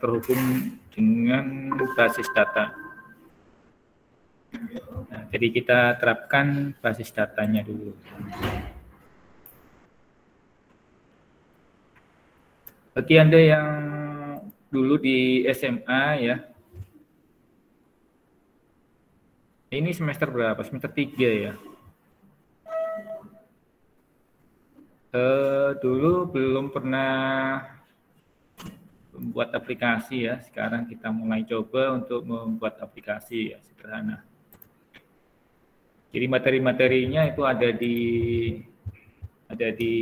terhubung dengan basis data. Nah, jadi kita terapkan basis datanya dulu. Bagi Anda yang dulu di SMA ya, ini semester berapa? Semester 3 ya. Dulu belum pernah membuat aplikasi ya. Sekarang kita mulai coba untuk membuat aplikasi ya, sederhana. Jadi materi-materinya itu ada di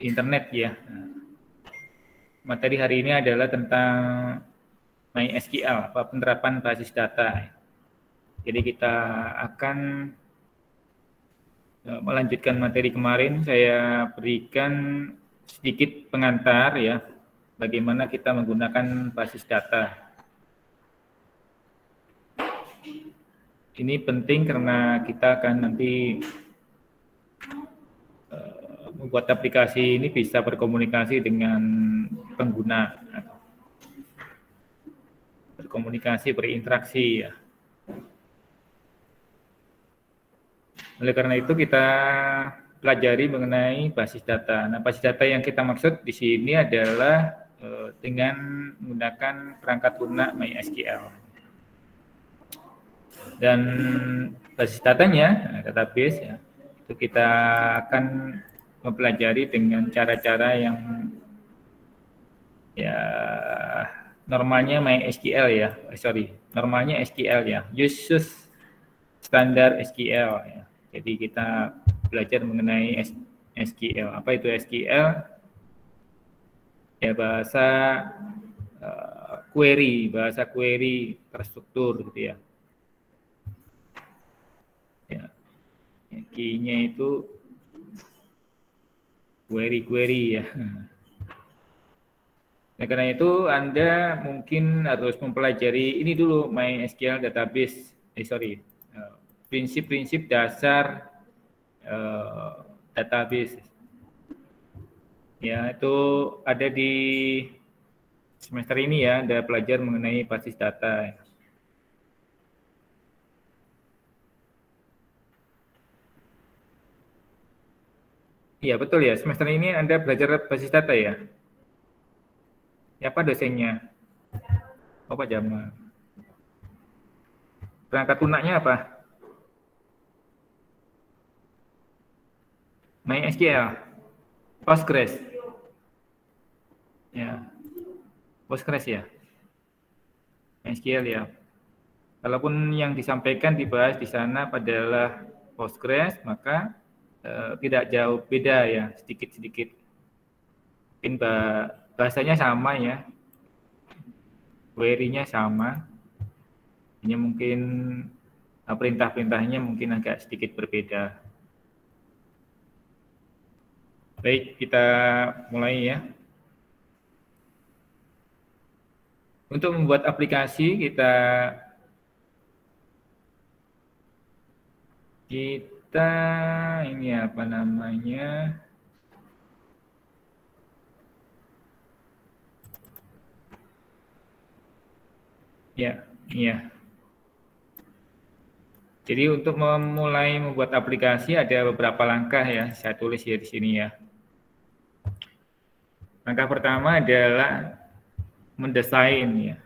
internet ya. Nah, materi hari ini adalah tentang MySQL, penerapan basis data. Jadi kita akan melanjutkan materi kemarin. Saya berikan sedikit pengantar ya, bagaimana kita menggunakan basis data. Ini penting karena kita akan nanti membuat aplikasi ini bisa berkomunikasi dengan pengguna, berkomunikasi, berinteraksi ya. Oleh karena itu kita pelajari mengenai basis data. Nah, basis data yang kita maksud di sini adalah dengan menggunakan perangkat lunak MySQL. Dan basis datanya, database ya, itu kita akan mempelajari dengan cara-cara yang ya normalnya MySQL ya, normalnya SQL ya, use standar SQL ya. Jadi kita belajar mengenai SQL. Apa itu SQL? Ya bahasa query terstruktur gitu ya. Ya, key-nya itu query ya. Nah, karena itu Anda mungkin harus mempelajari ini dulu, MySQL database, prinsip-prinsip dasar database. Ya, itu ada di semester ini ya, Anda belajar mengenai basis data. Iya, betul ya, semester ini Anda belajar basis data ya? Siapa dosennya? Pak Jamal. Perangkat lunaknya apa? MySQL, Postgres. Ya, Postgres ya. MySQL ya. Kalaupun yang disampaikan dibahas di sana adalah Postgres, maka tidak jauh beda ya, sedikit-sedikit. Mungkin bahasanya sama ya, query-nya sama, hanya mungkin perintah-perintahnya mungkin agak sedikit berbeda. Baik, kita mulai ya. Untuk membuat aplikasi kita ini apa namanya? Ya, iya. Jadi untuk memulai membuat aplikasi ada beberapa langkah ya, saya tulis ya di sini ya. Langkah pertama adalah mendesain ya.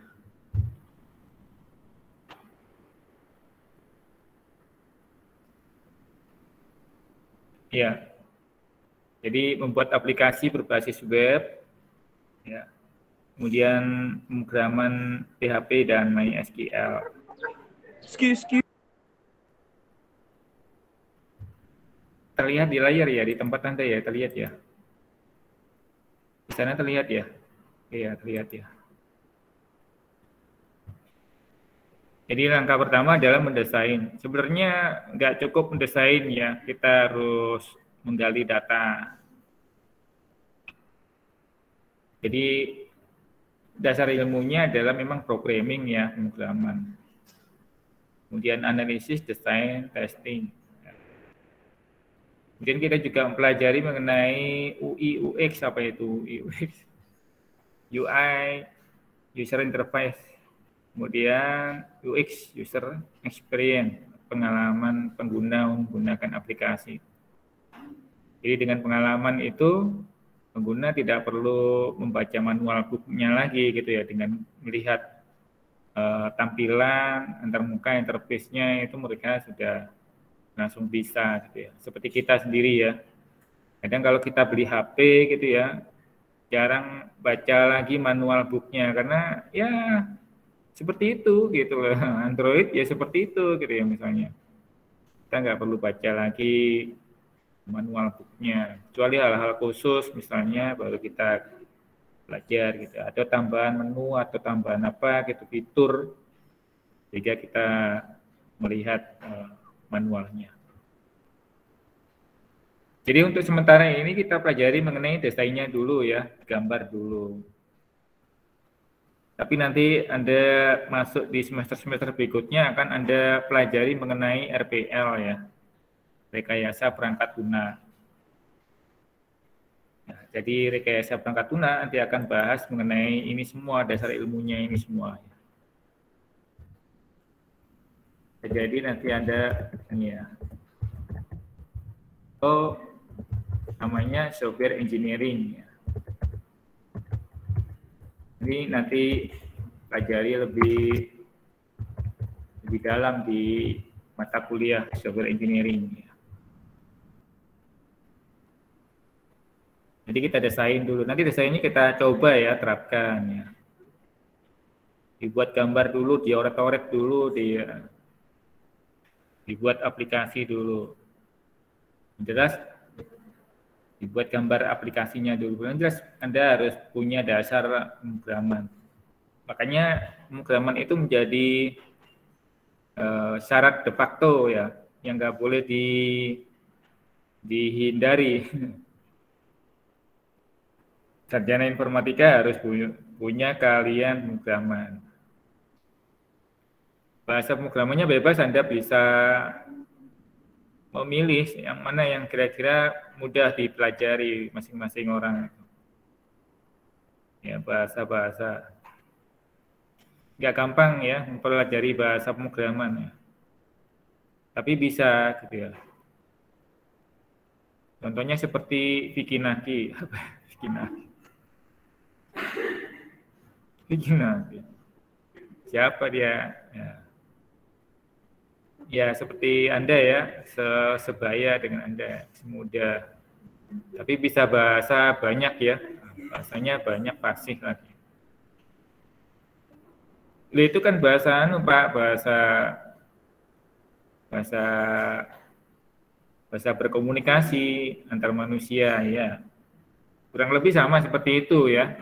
Ya. Jadi membuat aplikasi berbasis web ya. Kemudian pemrograman PHP dan MySQL. Terlihat di layar ya, di tempat Anda ya, terlihat ya. Di sana terlihat ya? Iya, terlihat ya. Jadi langkah pertama adalah mendesain. Sebenarnya nggak cukup mendesain ya, kita harus menggali data. Jadi dasar ilmunya adalah memang programming ya, pemrograman. Kemudian analisis, desain, testing. Kemudian kita juga mempelajari mengenai UI, UX, apa itu UI, UX? UI, user interface, kemudian UX, user experience, pengalaman pengguna menggunakan aplikasi. Jadi dengan pengalaman itu pengguna tidak perlu membaca manual booknya lagi gitu ya, dengan melihat tampilan antarmuka interface-nya itu mereka sudah langsung bisa gitu ya. Seperti kita sendiri ya. Kadang kalau kita beli HP gitu ya, jarang baca lagi manual booknya karena ya seperti itu gitu loh. Android ya seperti itu gitu ya misalnya. Kita nggak perlu baca lagi manual booknya, kecuali hal-hal khusus misalnya baru kita belajar gitu. Ada tambahan menu atau tambahan apa gitu fitur sehingga kita melihat manualnya. Jadi untuk sementara ini kita pelajari mengenai desainnya dulu ya, gambar dulu. Tapi nanti Anda masuk di semester-semester berikutnya akan Anda pelajari mengenai RPL ya, rekayasa perangkat lunak. Nah, jadi rekayasa perangkat lunak nanti akan bahas mengenai ini semua, dasar ilmunya ini semua. Jadi nanti Anda ini ya. Oh, namanya software engineering. Ini nanti pelajari lebih dalam di mata kuliah software engineering. Jadi kita desain dulu. Nanti desainnya kita coba ya terapkan ya. Dibuat gambar dulu, dioret-oret dulu, dibuat aplikasi dulu. Jelas dibuat gambar aplikasinya dulu. Jelas Anda harus punya dasar pemrograman. Makanya pemrograman itu menjadi syarat de facto ya, yang nggak boleh dihindari. Sarjana informatika harus punya keahlian pemrograman. Bahasa pemrogramannya bebas, Anda bisa memilih yang mana yang kira-kira mudah dipelajari masing-masing orang. Ya, bahasa-bahasa. Nggak gampang ya mempelajari bahasa pemrograman ya. Tapi bisa gitu ya. Contohnya seperti Vicky Naki. Vicky Naki. Vicky Naki. Siapa dia? Ya seperti Anda ya, sebaya dengan Anda, semudah. Tapi bisa bahasa banyak ya, bahasanya banyak fasih lagi. Itu kan bahasa Pak, bahasa berkomunikasi antar manusia ya. Kurang lebih sama seperti itu ya.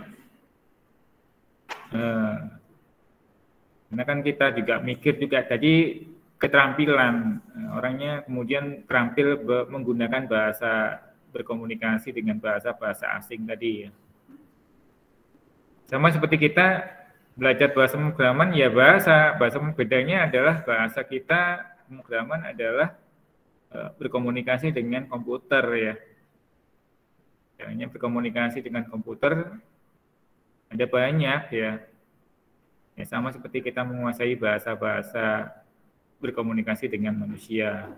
Karena kan kita juga mikir juga tadi keterampilan orangnya kemudian terampil menggunakan bahasa berkomunikasi dengan bahasa asing tadi ya. Sama seperti kita belajar bahasa pemrograman ya bahasa bedanya adalah bahasa kita pemrograman adalah berkomunikasi dengan komputer ya. Caranya berkomunikasi dengan komputer ada banyak ya. Ya sama seperti kita menguasai bahasa-bahasa berkomunikasi dengan manusia.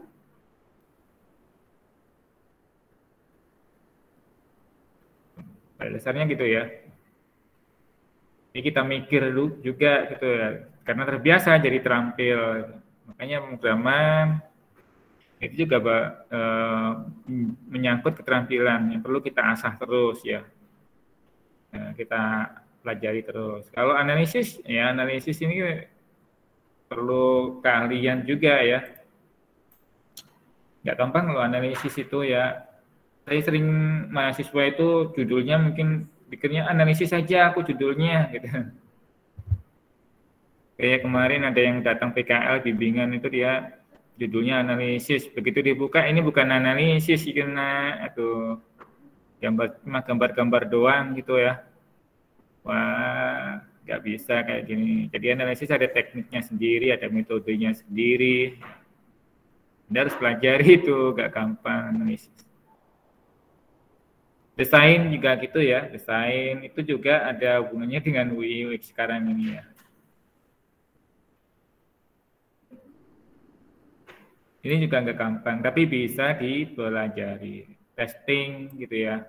Pada dasarnya gitu ya. Jadi kita mikir dulu juga gitu ya. Karena terbiasa jadi terampil. Makanya pemrograman itu juga menyangkut keterampilan yang perlu kita asah terus ya. Nah, kita pelajari terus. Kalau analisis ini perlu keahlian juga ya. Nggak gampang kalau analisis itu ya. Saya sering mahasiswa itu judulnya mungkin pikirnya analisis saja aku judulnya gitu. Kayak kemarin ada yang datang PKL bimbingan itu dia judulnya analisis. Begitu dibuka ini bukan analisis karena itu gambar-gambar doang gitu ya. Wah, nggak bisa kayak gini. Jadi analisis ada tekniknya sendiri, ada metodenya sendiri. Anda harus pelajari itu, nggak gampang analisis. Desain juga gitu ya, desain itu juga ada hubungannya dengan UI UX sekarang ini ya. Ini juga nggak gampang, tapi bisa dipelajari. Testing gitu ya.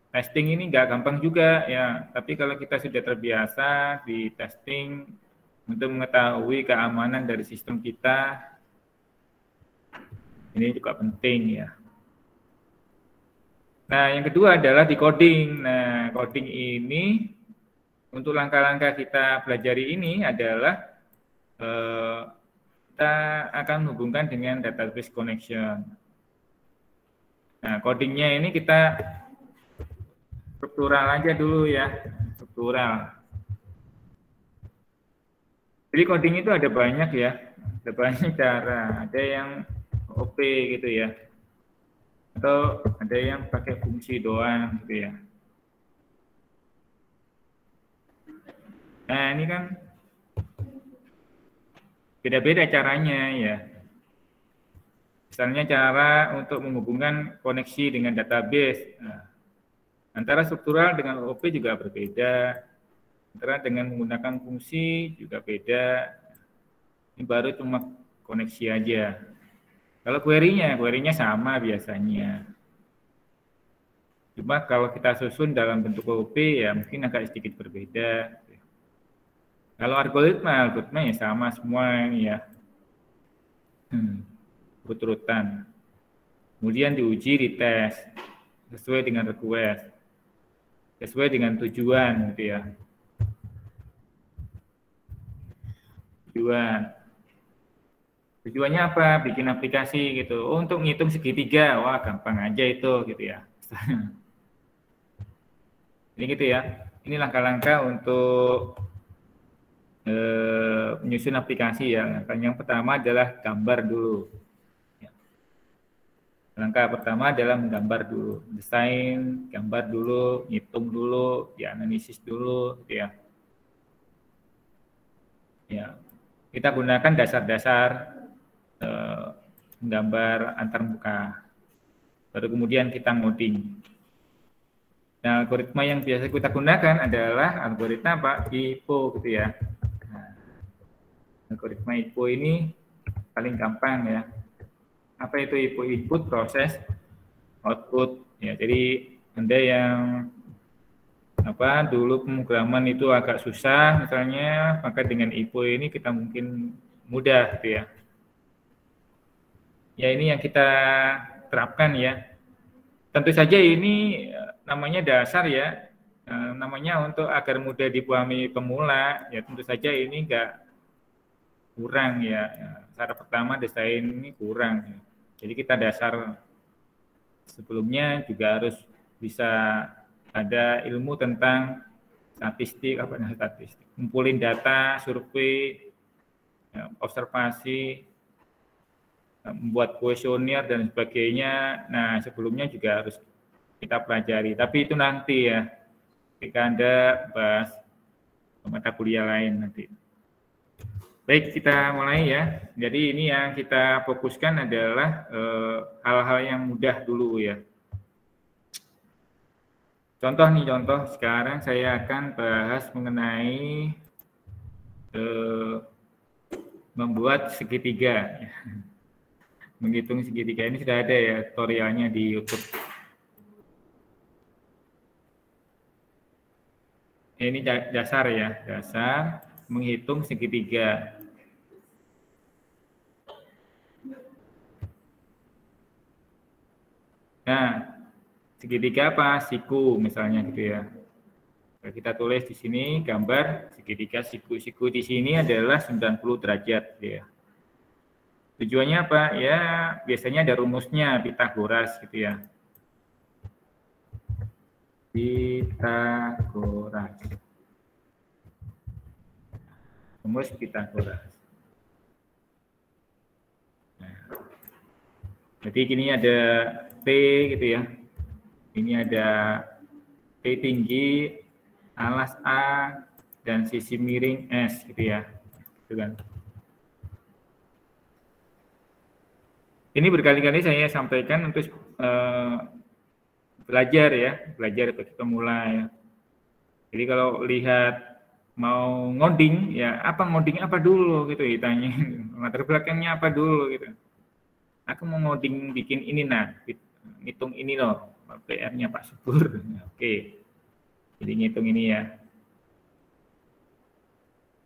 Testing ini nggak gampang juga ya, tapi kalau kita sudah terbiasa di testing untuk mengetahui keamanan dari sistem kita, ini juga penting ya. Nah, yang kedua adalah di coding. Nah, coding ini untuk langkah-langkah kita pelajari ini adalah kita akan menghubungkan dengan database connection. Nah, codingnya ini kita struktural aja dulu ya, struktural. Jadi coding itu ada banyak ya, ada banyak cara. Ada yang OP gitu ya, atau ada yang pakai fungsi doang gitu ya. Nah, ini kan beda-beda caranya ya. Misalnya cara untuk menghubungkan koneksi dengan database. Nah, antara struktural dengan OP juga berbeda. Antara dengan menggunakan fungsi juga beda. Ini baru cuma koneksi aja. Kalau query-nya sama biasanya. Cuma kalau kita susun dalam bentuk OP ya mungkin agak sedikit berbeda. Kalau algoritma ya sama semua ya. Urut-urutan. Kemudian diuji, dites sesuai dengan request, sesuai dengan tujuan gitu ya. Tujuannya apa? Bikin aplikasi gitu. Oh, untuk ngitung segitiga, wah gampang aja itu gitu ya. Ini gitu ya. Ini langkah-langkah untuk menyusun aplikasi ya. Yang pertama adalah gambar dulu. Langkah pertama adalah menggambar dulu, desain, gambar dulu, ngitung dulu, dianalisis dulu, gitu ya. Ya, kita gunakan dasar-dasar menggambar antarmuka. Baru kemudian kita ngoding. Nah, algoritma yang biasa kita gunakan adalah algoritma apa? IPO gitu ya. Nah, algoritma IPO ini paling gampang ya. Apa itu IPO? Input, proses, output. Ya, jadi Anda yang dulu pemrograman itu agak susah misalnya, maka dengan IPO ini kita mungkin mudah gitu ya. Ya ini yang kita terapkan ya. Tentu saja ini namanya dasar ya, namanya untuk agar mudah dipahami pemula ya, tentu saja ini enggak kurang ya. Cara pertama desain ini kurang ya. Jadi kita dasar sebelumnya juga harus bisa ada ilmu tentang statistik, kumpulin data, survei, observasi, membuat kuesioner dan sebagainya. Nah, sebelumnya juga harus kita pelajari. Tapi itu nanti ya, ketika Anda bahas mata kuliah lain nanti. Baik, kita mulai ya. Jadi ini yang kita fokuskan adalah hal-hal yang mudah dulu ya. Contoh sekarang saya akan bahas mengenai membuat segitiga. Menghitung segitiga ini sudah ada ya tutorialnya di YouTube. Ini dasar ya, dasar menghitung segitiga. Nah, segitiga apa? Siku misalnya gitu ya. Kita tulis di sini gambar segitiga siku. Siku di sini adalah 90 derajat gitu ya. Tujuannya apa? Ya, biasanya ada rumusnya Pitagoras gitu ya. Pitagoras. Rumus Pitagoras. Nah, jadi gini ada P gitu ya. Ini ada P tinggi, alas A, dan sisi miring S gitu ya. Gitu kan. Ini berkali-kali saya sampaikan untuk belajar ya, belajar bagi pemula ya. Jadi kalau lihat mau ngoding, ya ngoding apa dulu gitu ditanya, latar belakangnya apa dulu gitu. Aku mau ngoding bikin ini ngitung ini loh, PR-nya Pak Subur. Oke, jadi ngitung ini ya.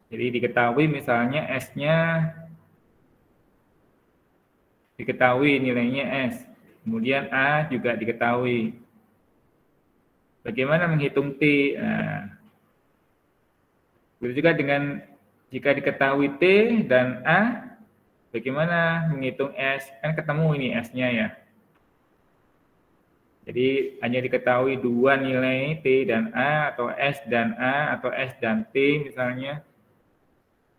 Jadi diketahui misalnya S-nya diketahui nilainya S, kemudian A juga diketahui. Bagaimana menghitung T? Nah, begitu juga dengan jika diketahui T dan A, bagaimana menghitung S? Kan ketemu ini S-nya ya. Jadi hanya diketahui dua nilai T dan A, atau S dan A, atau S dan T misalnya,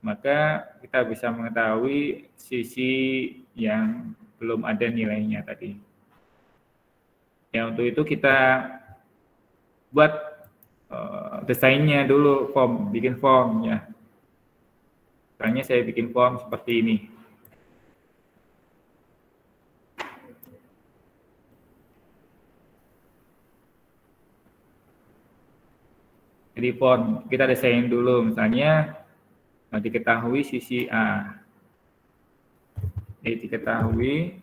maka kita bisa mengetahui sisi yang belum ada nilainya tadi. Ya, untuk itu kita buat desainnya dulu, bikin form ya. Misalnya saya bikin form seperti ini. Jadi form kita desain dulu, misalnya diketahui sisi A. Diketahui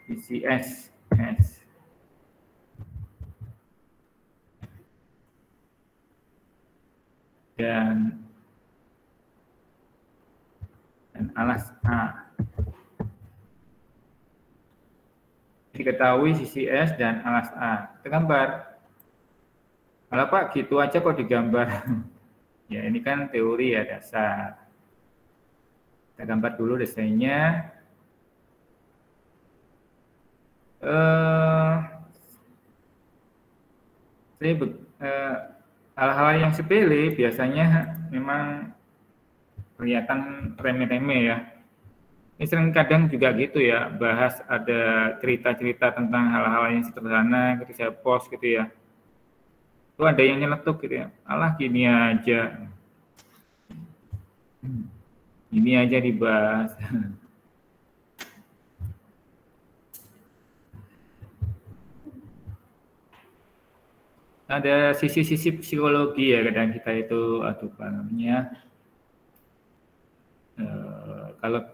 sisi S. Dan alas A. Diketahui sisi S dan alas A. Kita gambar. Kalau Pak gitu aja kok digambar. Ya ini kan teori ya, dasar. Kita gambar dulu desainnya. Hal-hal yang sepele biasanya memang kelihatan remeh-remeh ya. Ini sering kadang juga gitu ya, bahas ada cerita-cerita tentang hal-hal yang sederhana gitu, saya post gitu ya. Itu ada yang nyeletuk gitu ya, alah gini aja. Ini aja dibahas. Ada sisi-sisi psikologi ya kadang kita itu, apa namanya, kalau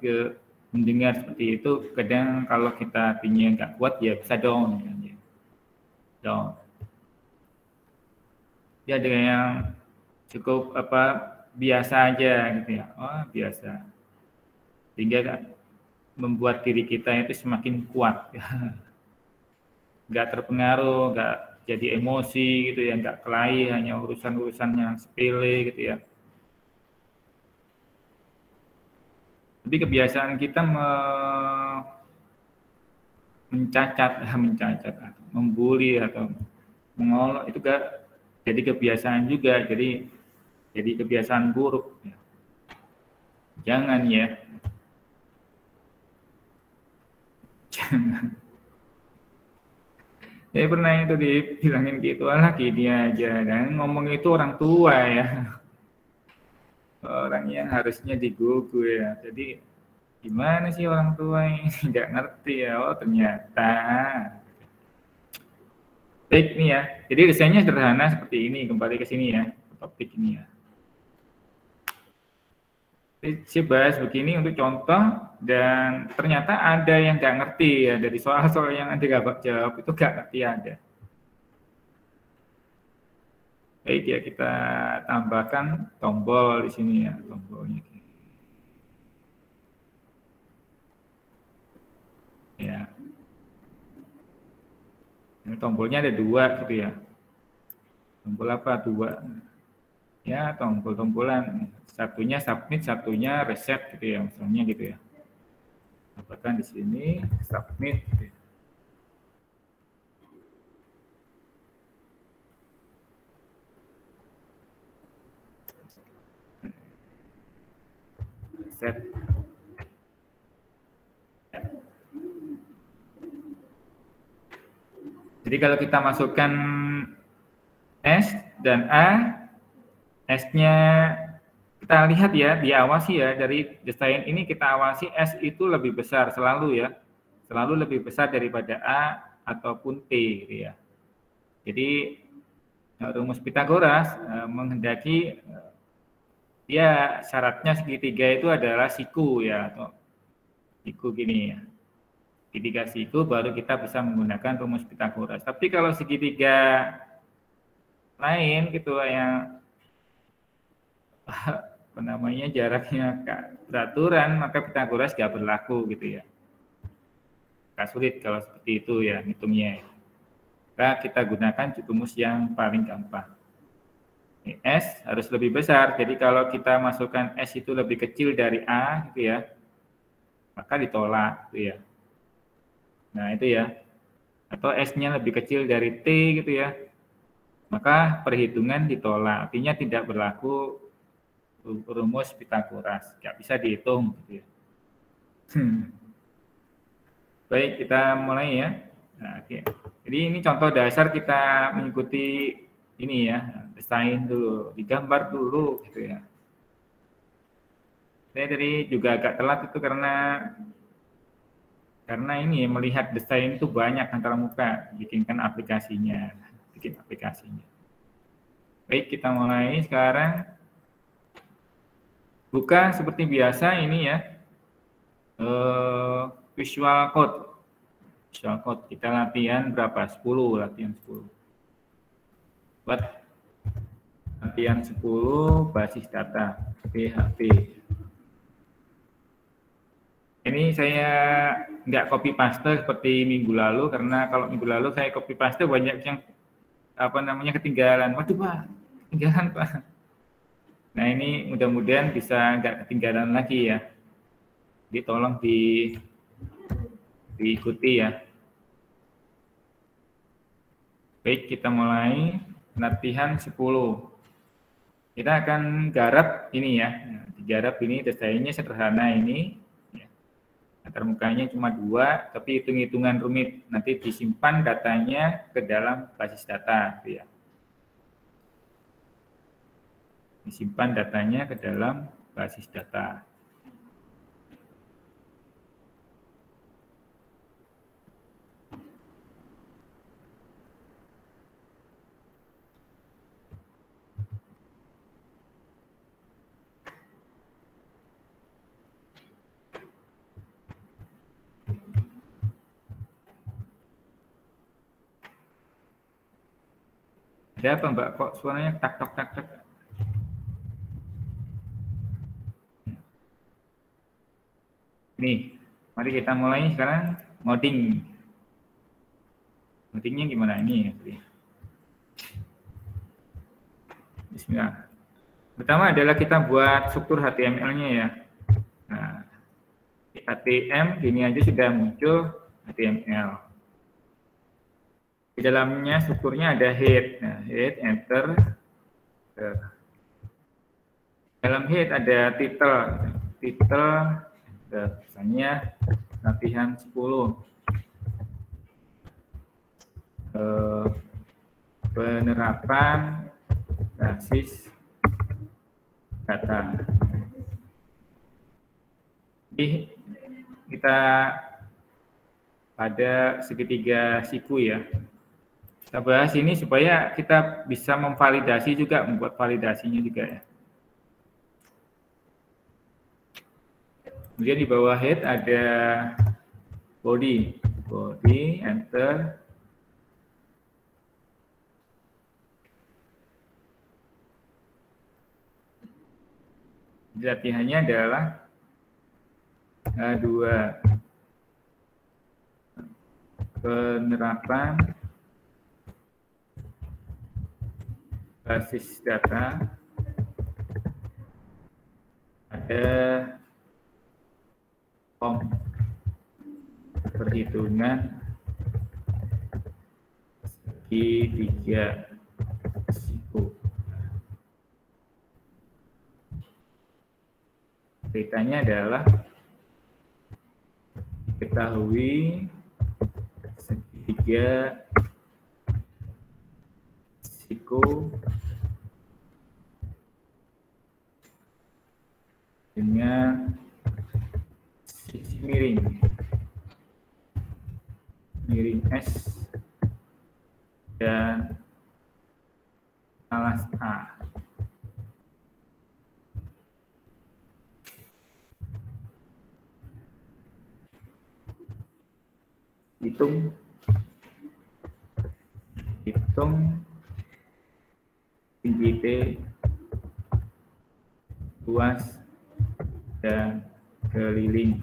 mendengar seperti itu, kadang kalau kita hatinya nggak kuat ya bisa down. Down. Ya ada yang cukup biasa aja gitu ya, biasa. Sehingga membuat diri kita itu semakin kuat. Nggak terpengaruh, nggak jadi emosi gitu ya, nggak kelahi hanya urusan-urusan yang sepele gitu ya. Tapi kebiasaan kita mencacat, membuli atau mengolok itu gak jadi kebiasaan juga, jadi kebiasaan buruk. Jangan ya. Jangan. Saya pernah itu dibilangin gitu, alah gini aja, dan ngomong itu orang tua ya. Orang yang harusnya digugu ya. Jadi gimana sih orang tua ini nggak ngerti ya, ternyata. Baik nih ya, jadi desainnya sederhana seperti ini, kembali ke sini ya, topik ini ya. Saya bahas begini untuk contoh, dan ternyata ada yang nggak ngerti ya, dari soal-soal yang Anda nggak jawab itu nggak ngerti ada. Baik ya, kita tambahkan tombol di sini ya, tombolnya. Ya. Ini tombolnya ada dua gitu ya. Tombol apa? Dua. Ya, tombol-tombolan. Satunya submit, satunya reset gitu ya, misalnya gitu ya. Tambahkan di sini submit. Gitu ya. Reset. Jadi kalau kita masukkan S dan A, S-nya Kita lihat ya, diawasi ya, dari desain ini kita awasi S itu lebih besar selalu ya, selalu lebih besar daripada A ataupun T gitu ya. Jadi rumus Pitagoras menghendaki ya syaratnya segitiga itu adalah siku ya, atau siku gini ya. Segitiga siku baru kita bisa menggunakan rumus Pitagoras. Tapi kalau segitiga lain gitu yang apa namanya jaraknya beraturan, maka Pitagoras nggak berlaku gitu ya. Nggak sulit kalau seperti itu ya hitungnya. Maka kita gunakan rumus yang paling gampang. S harus lebih besar. Jadi kalau kita masukkan S itu lebih kecil dari A gitu ya, maka ditolak gitu ya. Nah itu ya. Atau S-nya lebih kecil dari T gitu ya, maka perhitungan ditolak. Artinya tidak berlaku rumus Pitagoras. Nggak bisa dihitung gitu ya. Baik, kita mulai ya. Nah, oke. Jadi ini contoh dasar kita mengikuti ini ya, desain dulu, digambar dulu gitu ya. Saya tadi juga agak telat itu karena ini melihat desain itu banyak antara muka, bikin aplikasinya. Baik, kita mulai sekarang. Buka seperti biasa ini ya, Visual Code. Visual Code kita latihan berapa? 10, latihan 10. Buat latihan 10 basis data PHP. Ini saya nggak copy paste seperti minggu lalu, karena kalau minggu lalu saya copy paste banyak yang apa namanya ketinggalan. Waduh Pak, ketinggalan Pak. Nah ini mudah-mudahan bisa nggak ketinggalan lagi ya. Jadi tolong diikuti ya. Baik, kita mulai latihan 10. Kita akan garap ini ya. Digarap ini desainnya sederhana ini. Antar mukanya cuma 2, tapi hitung-hitungan rumit. Nanti disimpan datanya ke dalam basis data. Gitu ya. Disimpan datanya ke dalam basis data. Ada apa Mbak? Kok suaranya tak-tak-tak-tak? Nih, mari kita mulai sekarang ngoding. Ngodingnya gimana ini? Bismillah. Pertama adalah kita buat struktur HTML-nya ya. Nah, HTML gini aja sudah muncul HTML. Di dalamnya strukturnya ada head. Nah, head, enter. Dalam head ada title. Title, misalnya latihan 10. Penerapan basis data. Jadi kita pada segitiga siku ya. Kita bahas ini supaya kita bisa memvalidasi juga, membuat validasinya juga ya. Kemudian di bawah head ada body, enter. Latihannya adalah A2 penerapan basis data, ada perhitungan segitiga siku. Ceritanya adalah diketahui segitiga siku dan alas A. Hitung tinggi T, luas, dan keliling.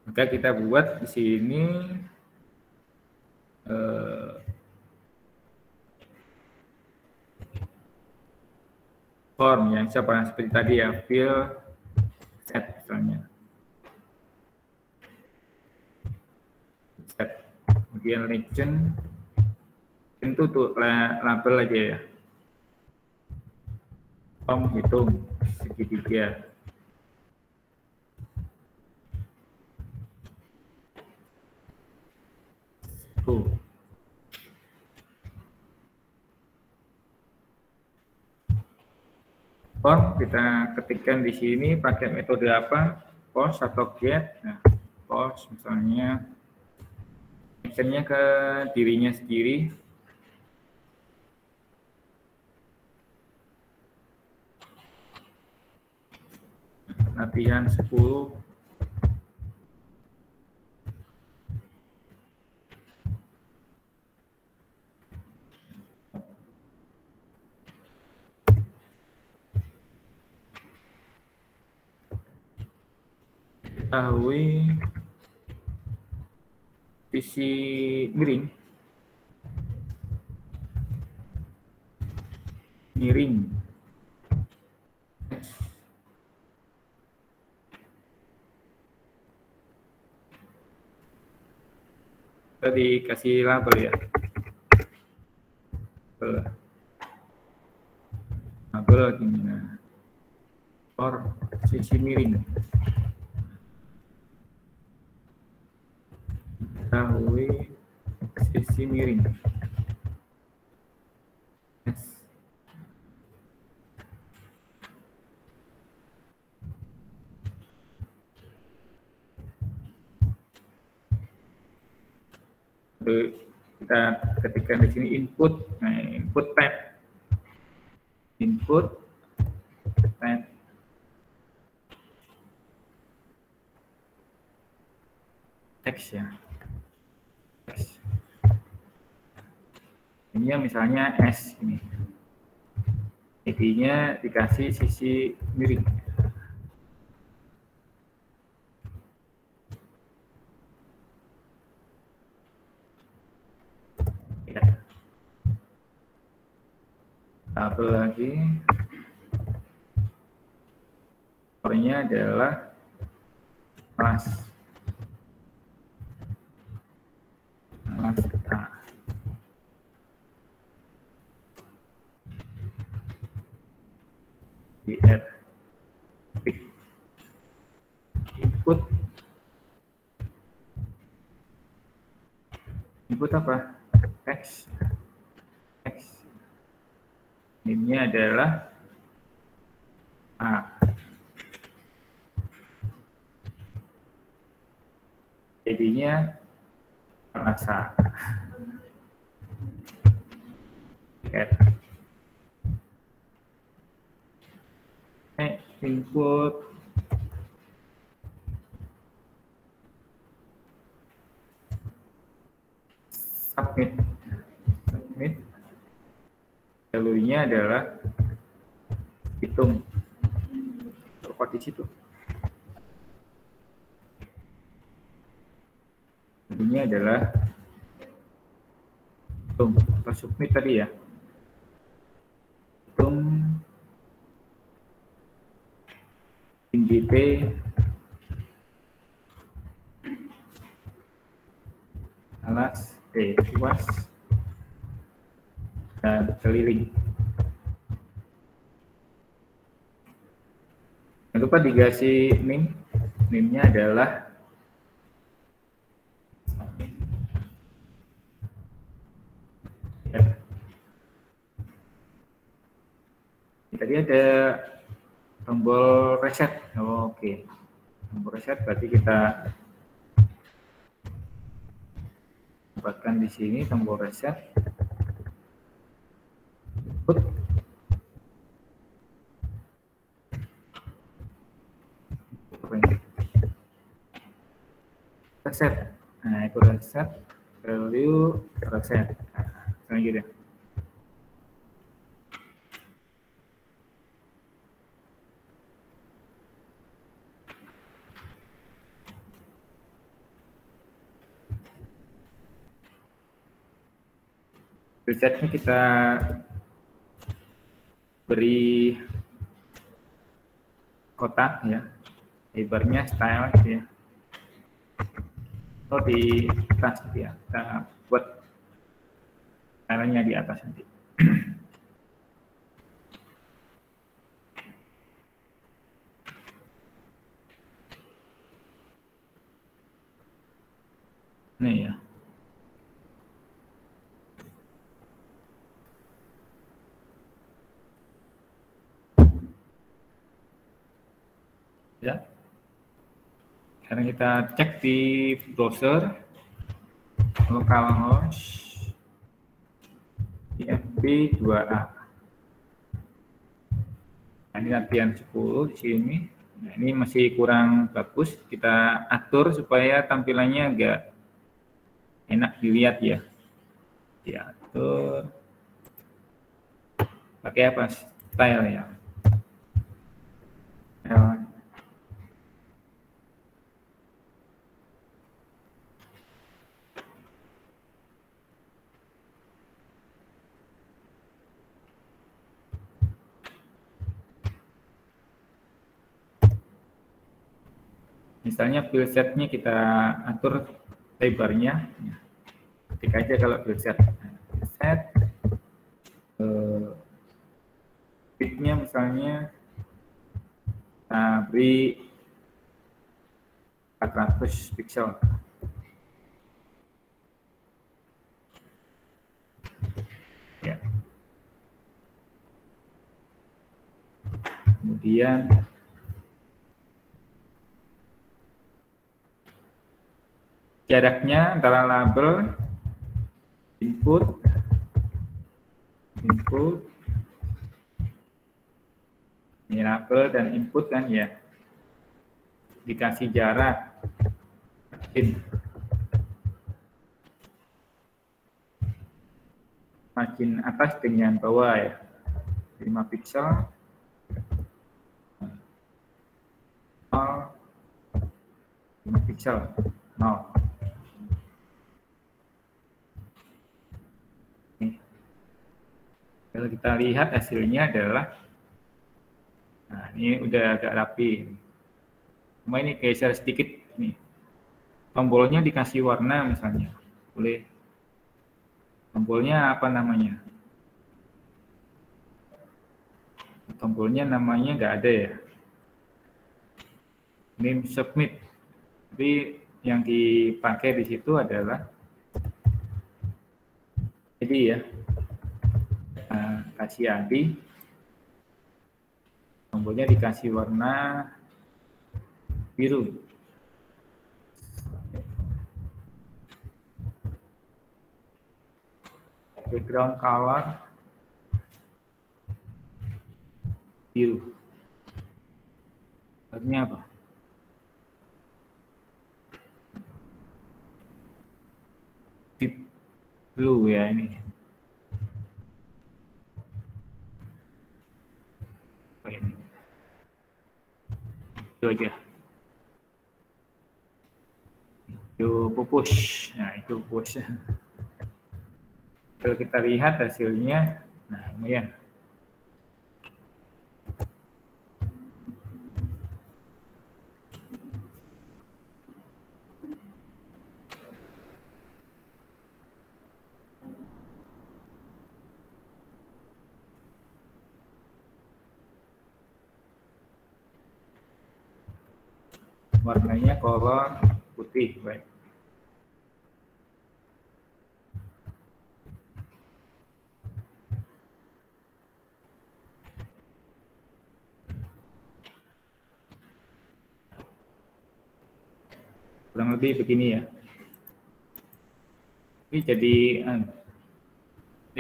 Maka kita buat di sini form yang seperti tadi ya, fill set misalnya. Set. Kemudian legend itu tuh label aja ya. Form hitung segitiga. Form kita ketikkan di sini pakai metode apa? Post atau get. Nah, post misalnya actionnya ke dirinya sendiri. Latihan 10. Ketahui sisi miring tadi kasih label ya, label gimana or sisi miring. Ketahui sisi miring. Kita ketikkan di sini input, nah, input tab, teks ya. Ini misalnya S ini. ID-nya dikasih sisi miring. Ya. Tabel lagi. Orangnya adalah kelas. Di add input apa? Teks. Ini adalah A. Jadinya rasa. Input submit. Value-nya adalah hitung. Terkot di situ. ini adalah submit tadi ya. InDP alas luas dan keliling. Jangan lupa dikasih NIM-nya adalah ya. Tadi ada tombol reset. Oke. Tombol reset berarti kita tempatkan di sini tombol reset. Put. Reset. Nah, itu reset, value reset. Nah, gitu. Resetnya kita beri kotak ya, lebarnya style ya, atau di atas ya, kita buat stylenya di atas nanti. Nih ya. Ya. Sekarang kita cek di browser localhost IMP2A. Nah, ini latihan 10 di sini. Nah, ini masih kurang bagus. Kita atur supaya tampilannya agak enak dilihat ya. Diatur. Pakai apa? Style ya. Misalnya build set-nya kita atur lebarnya. Ketik aja kalau build set. Set width-nya misalnya kita beri 400 pixel. Ya. Kemudian jaraknya antara label input ini label dan input kan ya, dikasih jarak margin atas dengan bawah ya, 5 pixel 0, 5 pixel 0. Kalau kita lihat hasilnya adalah, nah ini udah agak rapi. Cuma ini geser sedikit nih. Tombolnya dikasih warna misalnya, boleh. Tombolnya apa namanya? Tombolnya namanya nggak ada ya. Name submit. Tapi yang dipakai di situ adalah jadi ya. Kasih ID, tombolnya dikasih warna biru. Background color biru. Artinya apa? Deep blue ya ini. Itu aja. Itu pupus. Nah, itu pupus. Kalau kita lihat hasilnya, nah lumayan. Warnanya kolor putih, baik. Kurang lebih begini ya. Ini jadi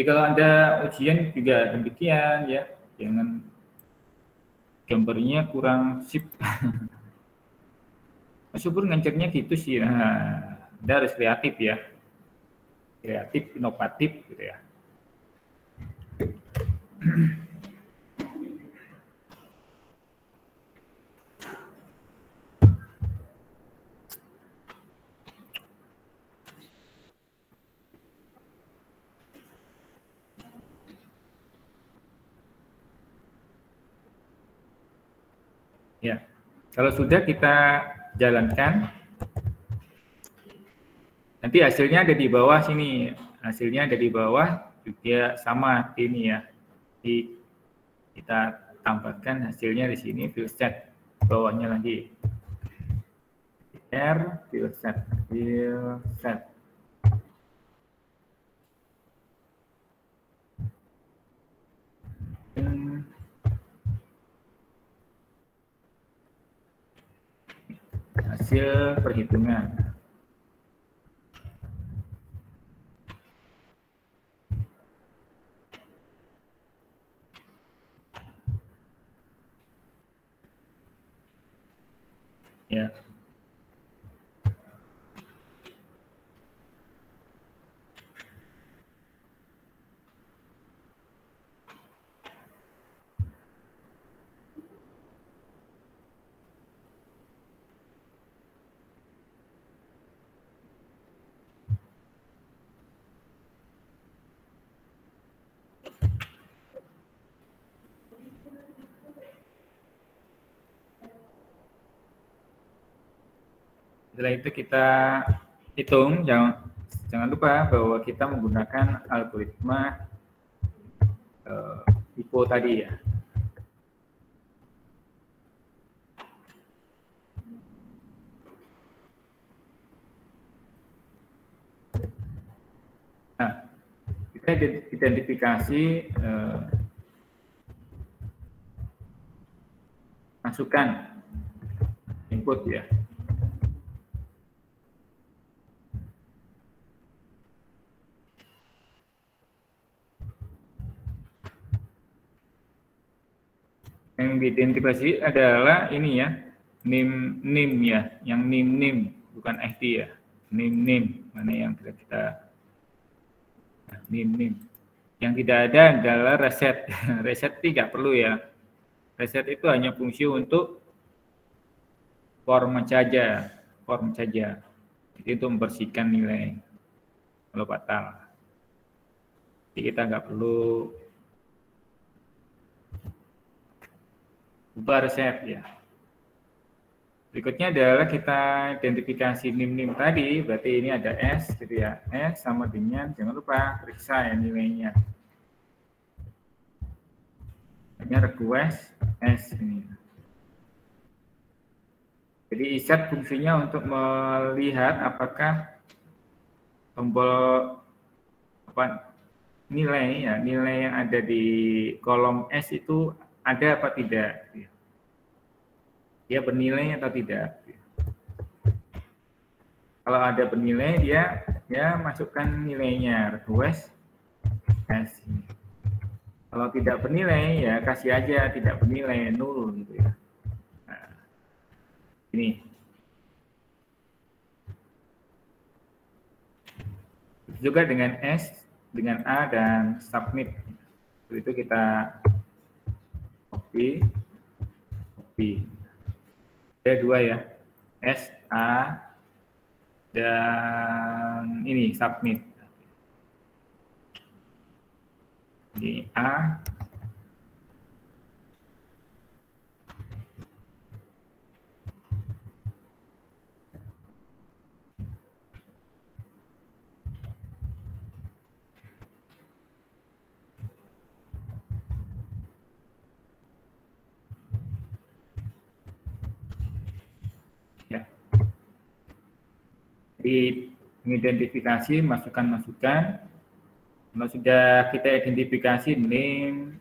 kalau Anda ujian juga demikian ya, jangan gambarnya kurang sip. Syukur ngancernya gitu sih. Nah, Anda harus kreatif ya. Kreatif, inovatif gitu ya. Ya, kalau sudah kita jalankan, nanti hasilnya ada di bawah sini. Hasilnya ada di bawah juga sama ini ya. Jadi kita tambahkan hasilnya di sini filset, bawahnya lagi. Filset. Hasil perhitungan. Ya. Setelah itu kita hitung, jangan lupa bahwa kita menggunakan algoritma IPO tadi ya. Nah, kita identifikasi masukan input ya. Yang diidentifikasi adalah ini ya, NIM ya, yang NIM bukan FT ya, NIM mana yang kita NIM. Yang tidak ada adalah reset. Reset tidak perlu ya. Reset itu hanya fungsi untuk form saja. Jadi untuk membersihkan nilai kalau fatal. Jadi kita nggak perlu ubah reset ya. Berikutnya adalah kita identifikasi NIM tadi, berarti ini ada S gitu ya. S sama dengan, jangan lupa periksa ya nilainya. Ini request S ini. Jadi iset fungsinya untuk melihat apakah tombol nilai yang ada di kolom S itu ada apa tidak. Dia bernilai atau tidak. Kalau ada bernilai dia masukkan nilainya request S. Kalau tidak bernilai ya kasih aja tidak bernilai nol gitu ya. Nah, ini. Juga dengan S, dengan A dan submit. Itu kita copy. Ada dua ya, S, A, dan ini submit. Di A. Ya. Jadi mengidentifikasi masukan-masukan. Kalau sudah kita identifikasi name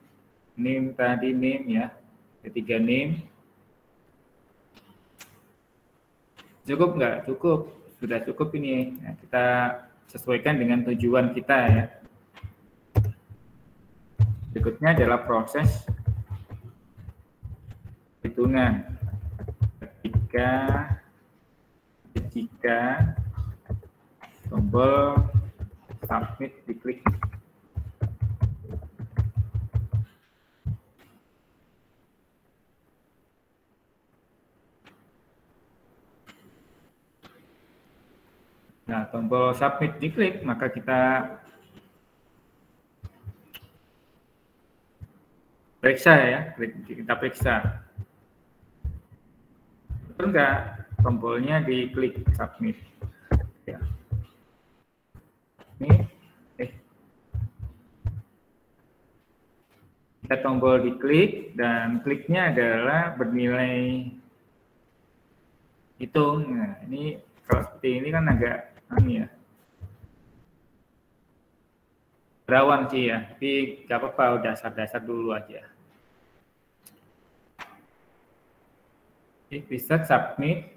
tadi name ya, ketiga name. Cukup nggak? Cukup, sudah cukup ini. Nah, kita sesuaikan dengan tujuan kita ya. Berikutnya adalah proses hitungan. Jika tombol submit diklik. Nah, tombol submit diklik, maka kita periksa ya, kita periksa. Betul nggak tombolnya diklik submit? Ya. Ini, kita tombol diklik dan kliknya adalah bernilai hitung. Nah, ini kalau seperti ini kan agak ya, rawan sih ya, tapi nggak apa-apa, dasar-dasar dulu aja. Bisa submit,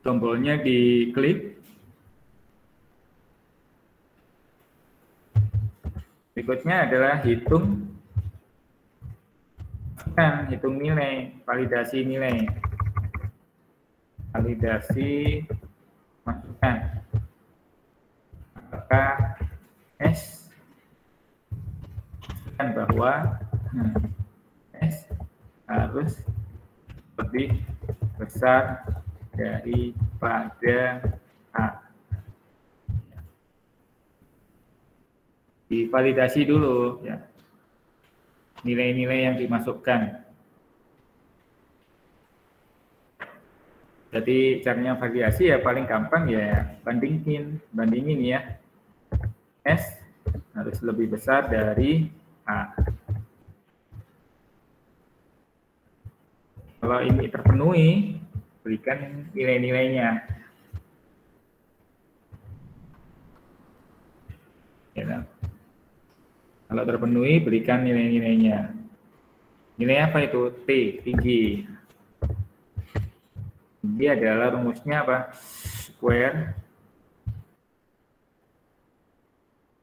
tombolnya diklik. Berikutnya adalah hitung nilai, validasi nilai. Validasi masukan. Apakah S kan bahwa S harus lebih besar daripada A. Divalidasi dulu ya, nilai-nilai yang dimasukkan. Jadi caranya validasi ya paling gampang ya bandingin ya, S harus lebih besar dari A. Kalau ini terpenuhi, berikan nilai-nilainya. Ya, kalau terpenuhi, berikan nilai-nilainya. Nilai apa itu? T, tinggi. Tinggi adalah rumusnya apa? Square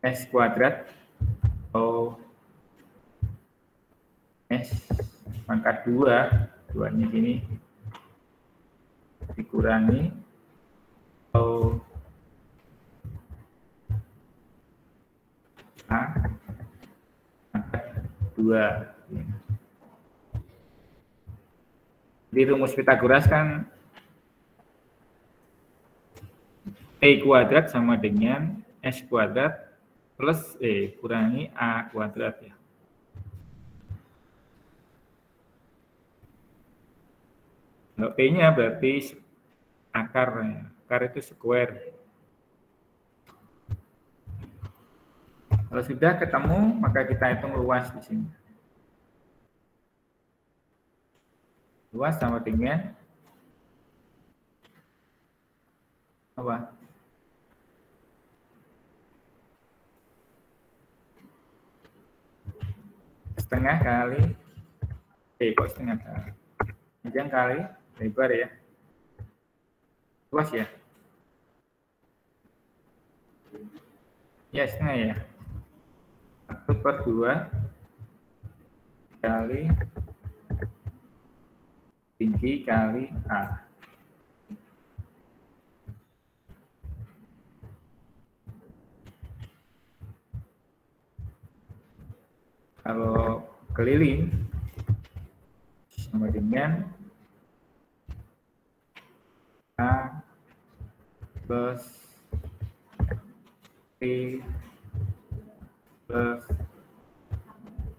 S kuadrat atau S pangkat 2. 2-nya sini dikurangi atau A pangkat 2. Di rumus Pythagoras kan T kuadrat sama dengan S kuadrat plus kurangi A kuadrat ya. Kalau P-nya berarti akar itu square. Kalau sudah ketemu, maka kita hitung luas di sini. Luas sama dengan apa? Setengah kali, kok setengah kali? Panjang kali lebar ya. Luas ya? Ya, setengah ya. 1/2 kali tinggi kali A. Kalau keliling sama dengan A plus T plus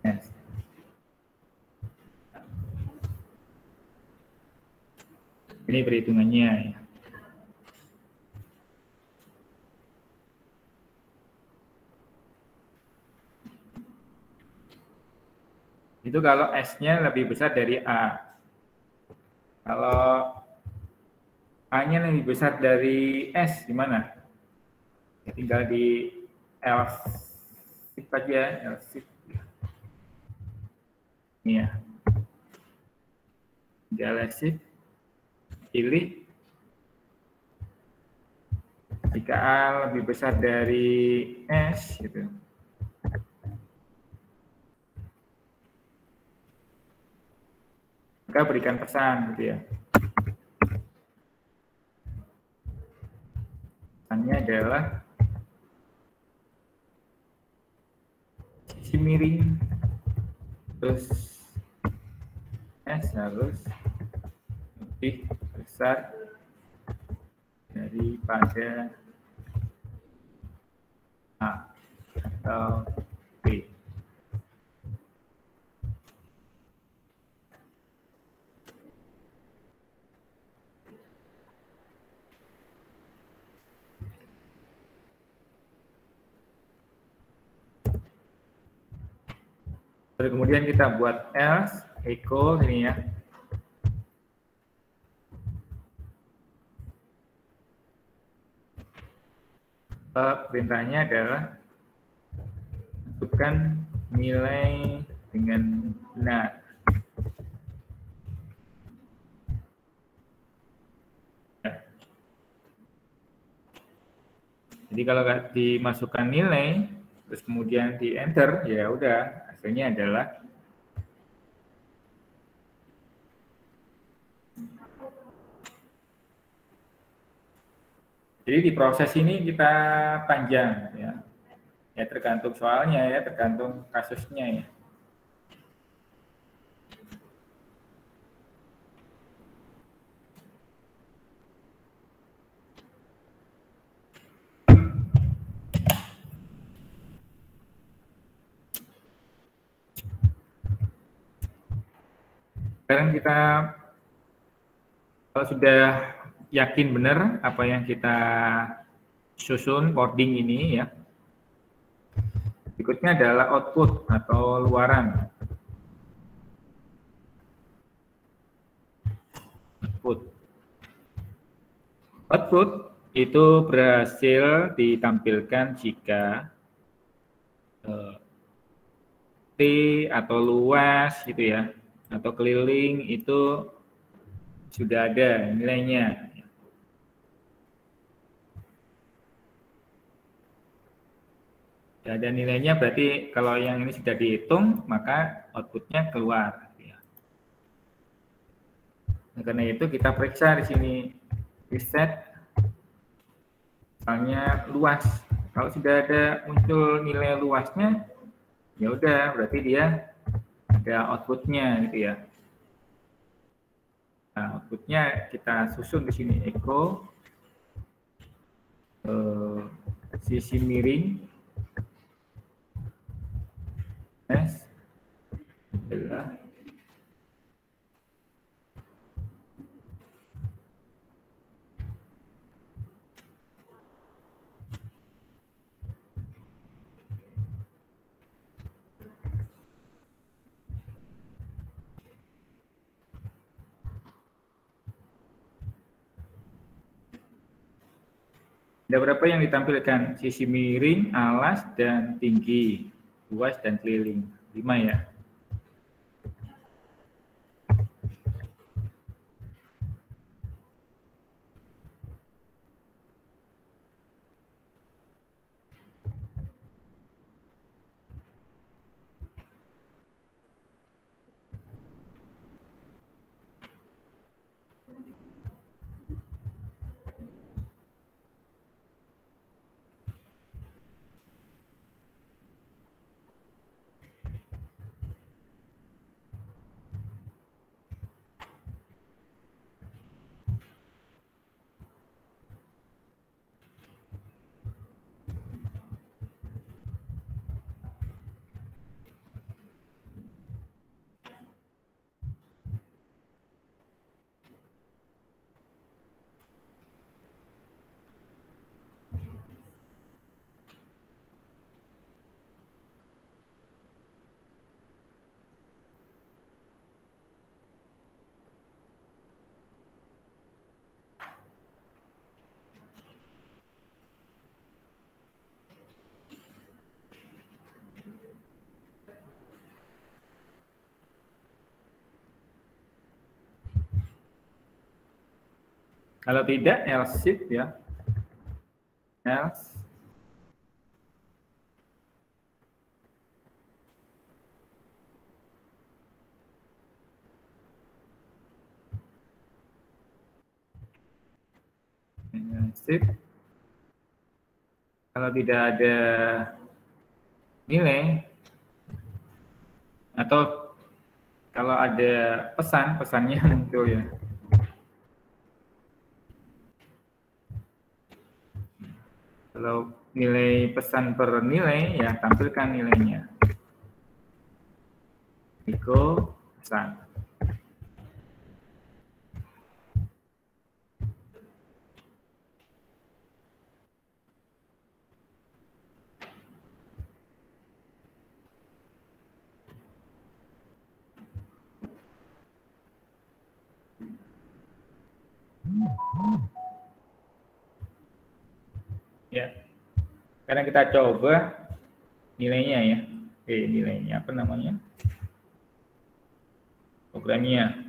S. Ini perhitungannya ya. Itu kalau S-nya lebih besar dari A. Kalau A-nya lebih besar dari S, gimana? Ya, tinggal di else aja, else. Ini ya. Di else, pilih. Jika A lebih besar dari S, gitu. Maka berikan pesan, gitu ya. Pesannya adalah sisi miring terus S harus lebih besar daripada A atau B. Terus kemudian kita buat else equal ini ya. Perintahnya adalah masukkan nilai dengan benar. Jadi kalau nggak dimasukkan nilai, terus kemudian di enter, ya udah hasilnya adalah jadi di proses ini kita panjang ya. Ya tergantung soalnya ya, tergantung kasusnya ya. Sekarang kita kalau sudah yakin benar apa yang kita susun coding ini ya. Berikutnya adalah output atau luaran. Output itu berhasil ditampilkan jika T atau luas gitu ya, atau keliling itu sudah ada nilainya. Sudah ada nilainya berarti kalau yang ini sudah dihitung maka outputnya keluar. Nah, karena itu kita periksa di sini reset, misalnya luas. Kalau sudah ada muncul nilai luasnya, ya udah berarti dia ada outputnya gitu ya. Nah, outputnya kita susun di sini echo sisi miring S adalah ada berapa yang ditampilkan? Sisi miring, alas, dan tinggi, luas, dan keliling. 5 ya. Kalau tidak, else if ya. Else. Sip. Kalau tidak ada nilai atau kalau ada pesannya muncul ya. Kalau nilai pesan per nilai ya tampilkan nilainya. Iko pesan. Ya, karena kita coba nilainya ya. Oke, nilainya apa namanya? Programnya.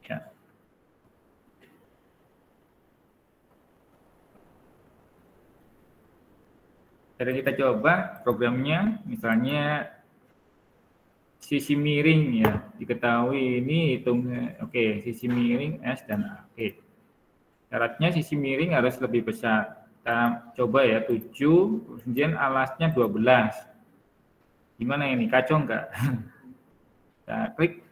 Ya. Jadi kita coba programnya, misalnya sisi miring ya, diketahui ini hitungnya, oke, sisi miring S dan A. Oke. Syaratnya sisi miring harus lebih besar. Kita coba ya, 7, kemudian alasnya 12. Gimana ini, kacau enggak? Kita klik.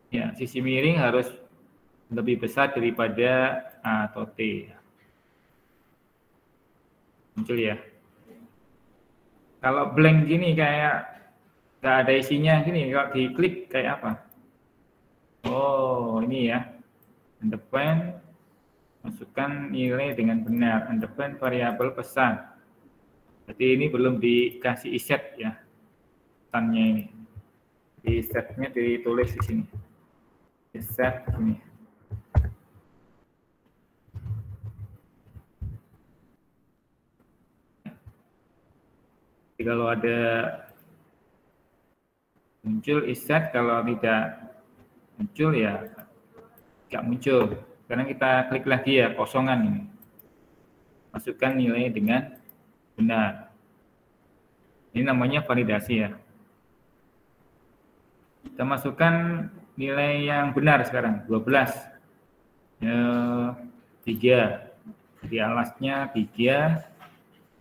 Ya, sisi miring harus lebih besar daripada A atau T. Muncul ya. Kalau blank gini kayak nggak ada isinya gini, kalau diklik kayak apa? Oh, ini ya. Undefined, masukkan nilai dengan benar. Undefined variabel pesan. Jadi ini belum dikasih iset ya. Pesannya ini. Di setnya ditulis di sini. Di set ini. Jadi kalau ada muncul iset, kalau tidak muncul ya nggak muncul. Sekarang kita klik lagi ya, kosongan ini. Masukkan nilai dengan benar. Ini namanya validasi ya. Kita masukkan nilai yang benar sekarang, 12. 3. Jadi alasnya 3,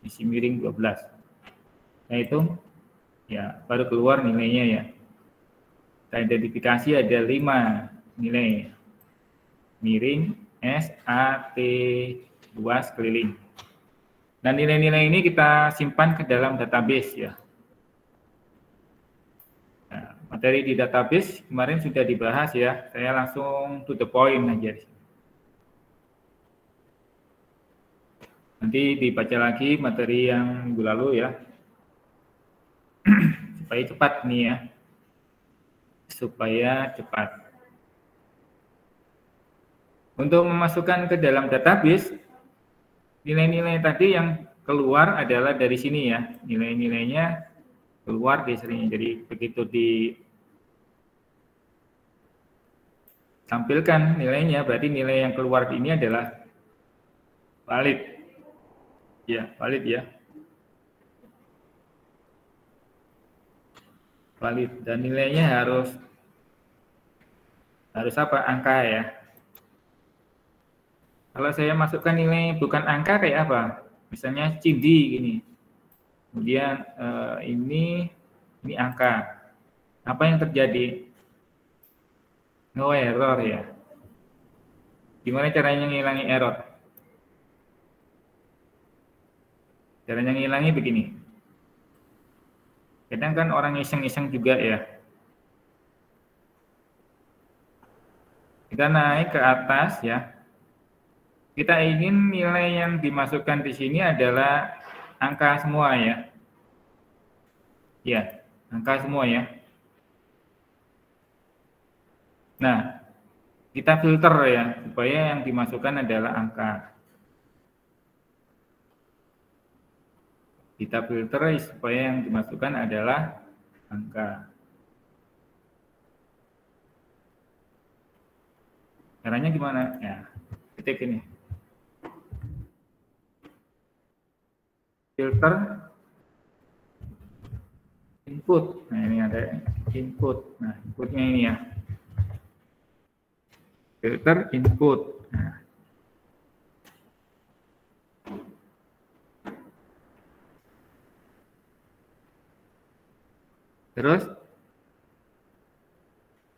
isi miring 12. Nah itu ya baru keluar nilainya ya. Kita identifikasi ada 5 nilai. Miring, S, A, T, 2 sekeliling. Dan nilai-nilai ini kita simpan ke dalam database ya. Nah, materi di database kemarin sudah dibahas ya. Saya langsung to the point aja. Nanti dibaca lagi materi yang minggu lalu ya. Supaya cepat nih ya. Supaya cepat. Untuk memasukkan ke dalam database, nilai-nilai tadi yang keluar adalah dari sini ya. Nilai-nilainya keluar di sini. Jadi begitu ditampilkan nilainya, berarti nilai yang keluar ini adalah valid. Ya, valid ya. Valid. Dan nilainya harus apa? Angka ya. Kalau saya masukkan nilai bukan angka kayak apa? Misalnya CD gini. Kemudian ini angka. Apa yang terjadi? No error ya. Gimana caranya ngilangi error? Caranya ngilangi begini. Kadang kan orang iseng-iseng juga ya. Kita naik ke atas ya. Kita ingin nilai yang dimasukkan di sini adalah angka semua ya. Ya, angka semua ya. Nah, kita filter ya, supaya yang dimasukkan adalah angka. Kita filter supaya yang dimasukkan adalah angka. Caranya gimana? Ya, ketik ini. Filter input. Nah, ini ada input. Nah, inputnya ini ya. Filter input. Nah. Terus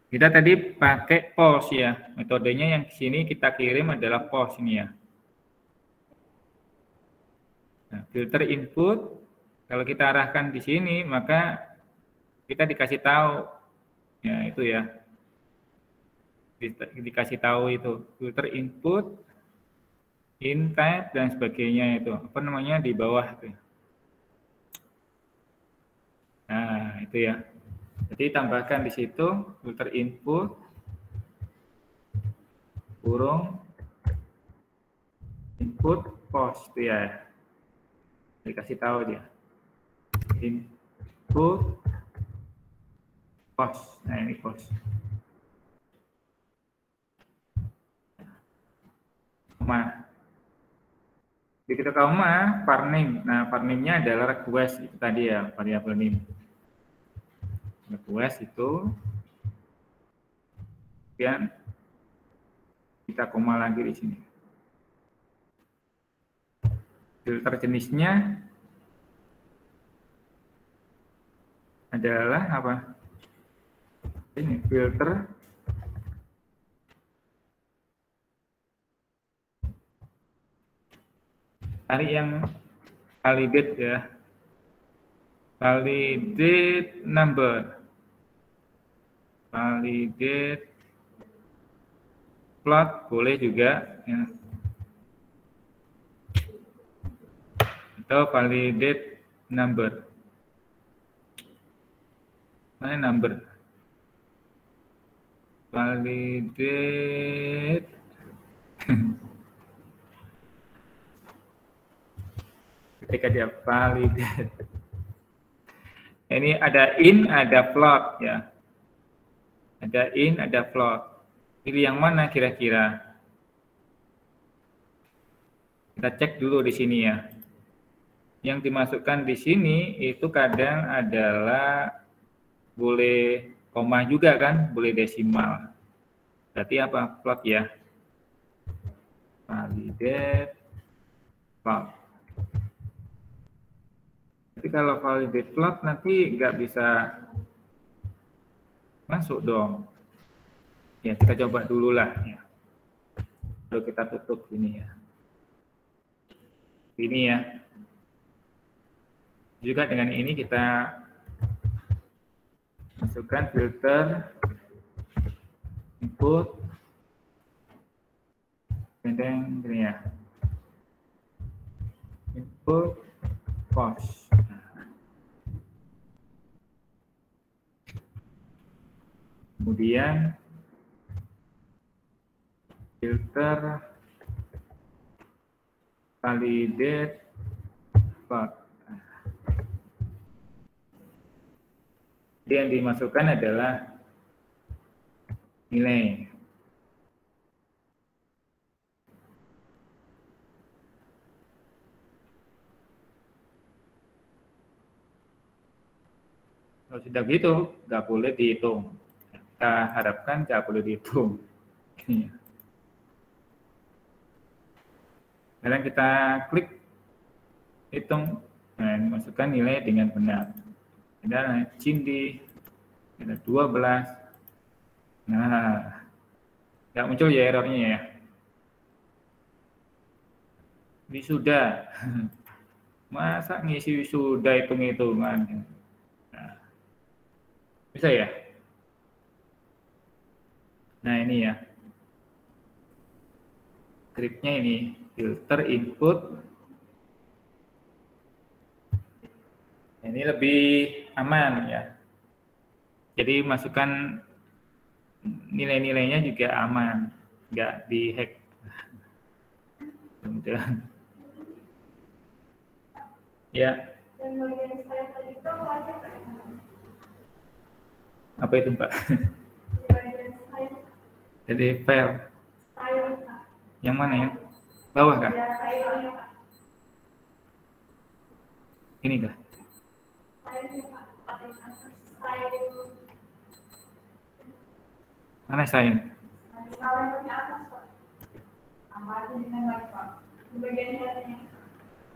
kita tadi pakai post ya. Metodenya yang di sini kita kirim adalah post ini ya. Nah, filter input kalau kita arahkan di sini maka kita dikasih tahu ya itu ya. Dikasih tahu itu filter input, in type dan sebagainya itu. Apa namanya di bawah itu. Nah, itu ya. Jadi tambahkan di situ filter input kurung input post ya. Dikasih tahu dia. Input post. Nah, ini post. Koma. Di kita koma varname. Nah, varname-nya adalah request itu tadi ya, variabel name. Request itu kemudian kita koma lagi di sini. Filter jenisnya adalah apa? Ini filter cari yang validate ya. Validate number. Validate plot boleh juga ya. Atau validate number. Mana number? Validate ketika dia validate. Ini ada in, ada plot ya. Ada in, ada plot. Pilih yang mana kira-kira? Kita cek dulu di sini ya. Yang dimasukkan di sini itu kadang adalah boleh koma juga kan, boleh desimal. Berarti apa? Plot ya. Validate plot. Tapi kalau validate plot nanti nggak bisa masuk dong. Ya, kita coba dulu lah ya. Lalu kita tutup ini ya. Ini ya. Juga dengan ini kita masukkan filter input pendek ini ya. Input post. Kemudian filter validate plot. Jadi yang dimasukkan adalah nilai. Kalau sudah begitu, nggak boleh dihitung. Kita harapkan nggak boleh dihitung. Sekarang kita klik hitung dan masukkan nilai dengan benar. Ada Cindi, ada 12. Nah, nggak muncul ya errornya ya. Wisuda. Masa ngisi wisuda hitung-hitungan? Nah, bisa ya? Nah, ini ya. Scriptnya ini filter input. Ini lebih aman ya. Jadi masukkan nilai-nilainya juga aman, nggak dihack. Mudah-mudahan. Ya. Apa itu Pak? Jadi file. Yang mana ya? Bawah kah? Ini kah? Mana saya?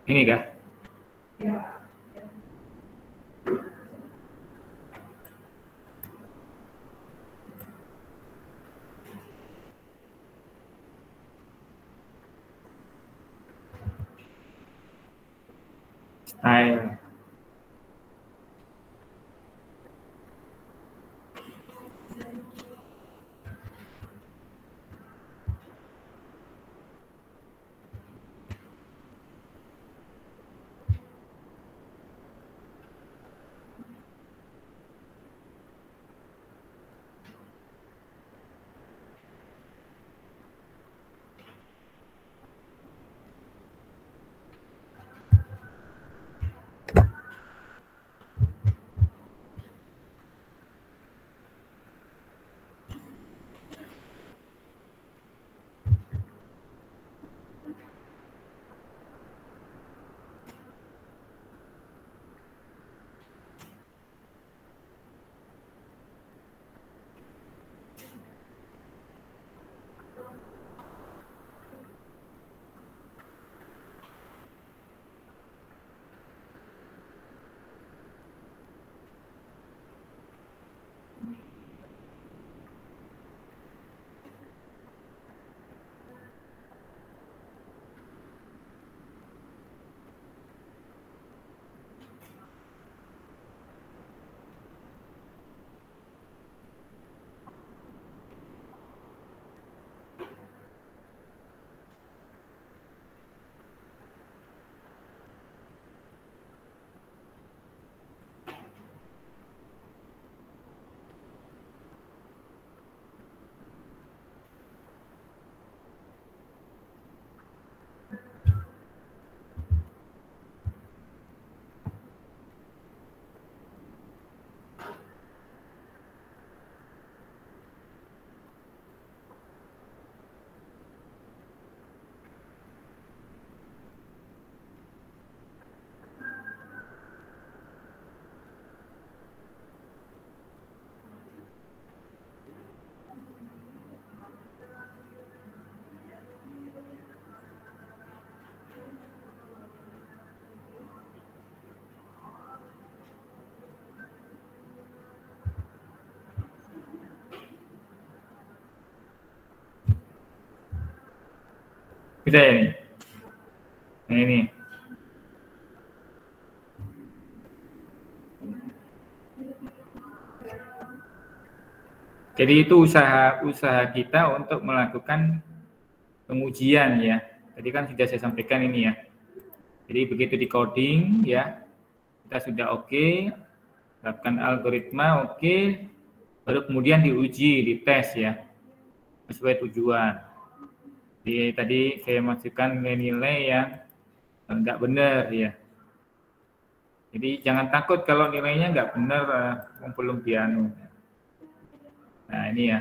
Ini kah? Style. Bisa ya ini? Nah ini. Jadi itu usaha kita untuk melakukan pengujian ya. Tadi kan sudah saya sampaikan ini ya. Jadi begitu di coding ya, kita sudah oke, terapkan algoritma oke, baru kemudian diuji, dites ya, sesuai tujuan. Jadi tadi saya masukkan nilai-nilai yang nggak benar ya. Jadi jangan takut kalau nilainya nggak benar, belum dianu. Nah ini ya.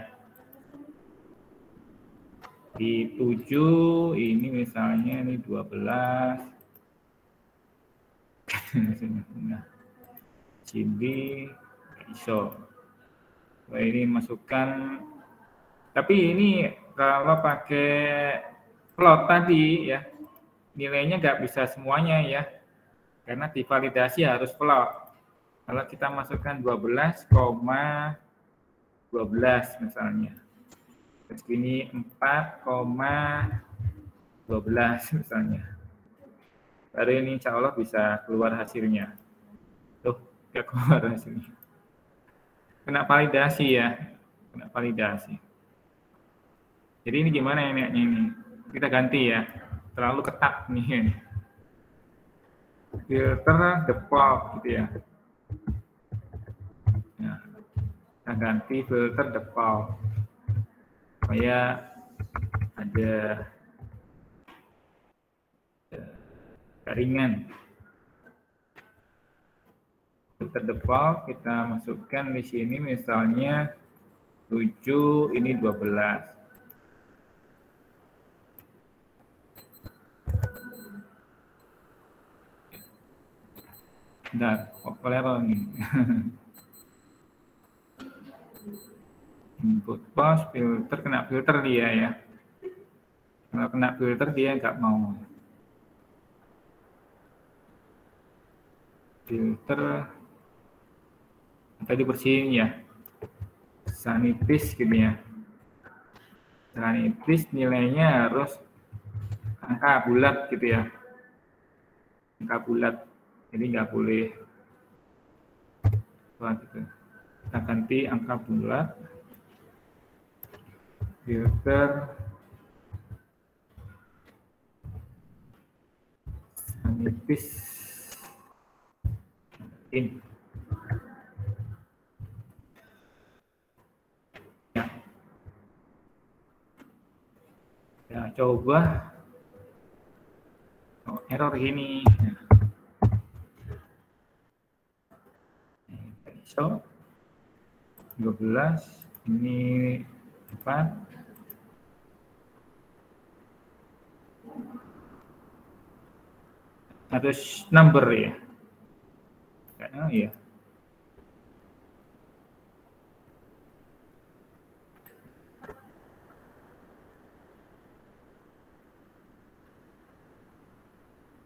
Di 7 ini misalnya ini 12. Nah, sini iso. Nah, ini masukkan. Tapi ini kalau pakai plot tadi ya, nilainya nggak bisa semuanya ya. Karena divalidasi harus plot. Kalau kita masukkan 12,12 misalnya. Terus ini 4,12 misalnya. Baru ini insya Allah bisa keluar hasilnya. Tuh, nggak keluar hasilnya. Kena validasi ya. Kena validasi. Jadi ini gimana enaknya ini? kita ganti ya, terlalu ketat nih. Filter default gitu ya. Nah, kita ganti filter default supaya ada jaringan. Filter default kita masukkan di sini misalnya 7, ini 12. Nah, Opelero nih. Input post filter, kena filter dia ya. Kalau kena filter dia nggak mau. Filter tadi bersihin ya. Sanitis gitu ya. Sanitis nilainya harus angka bulat gitu ya. Angka bulat. Jadi nggak boleh gitu. Kita ganti angka bulat. Filter sanitis in. Ya, coba error gini. So, 12 ini 4. Harus number ya. Kayaknya ya.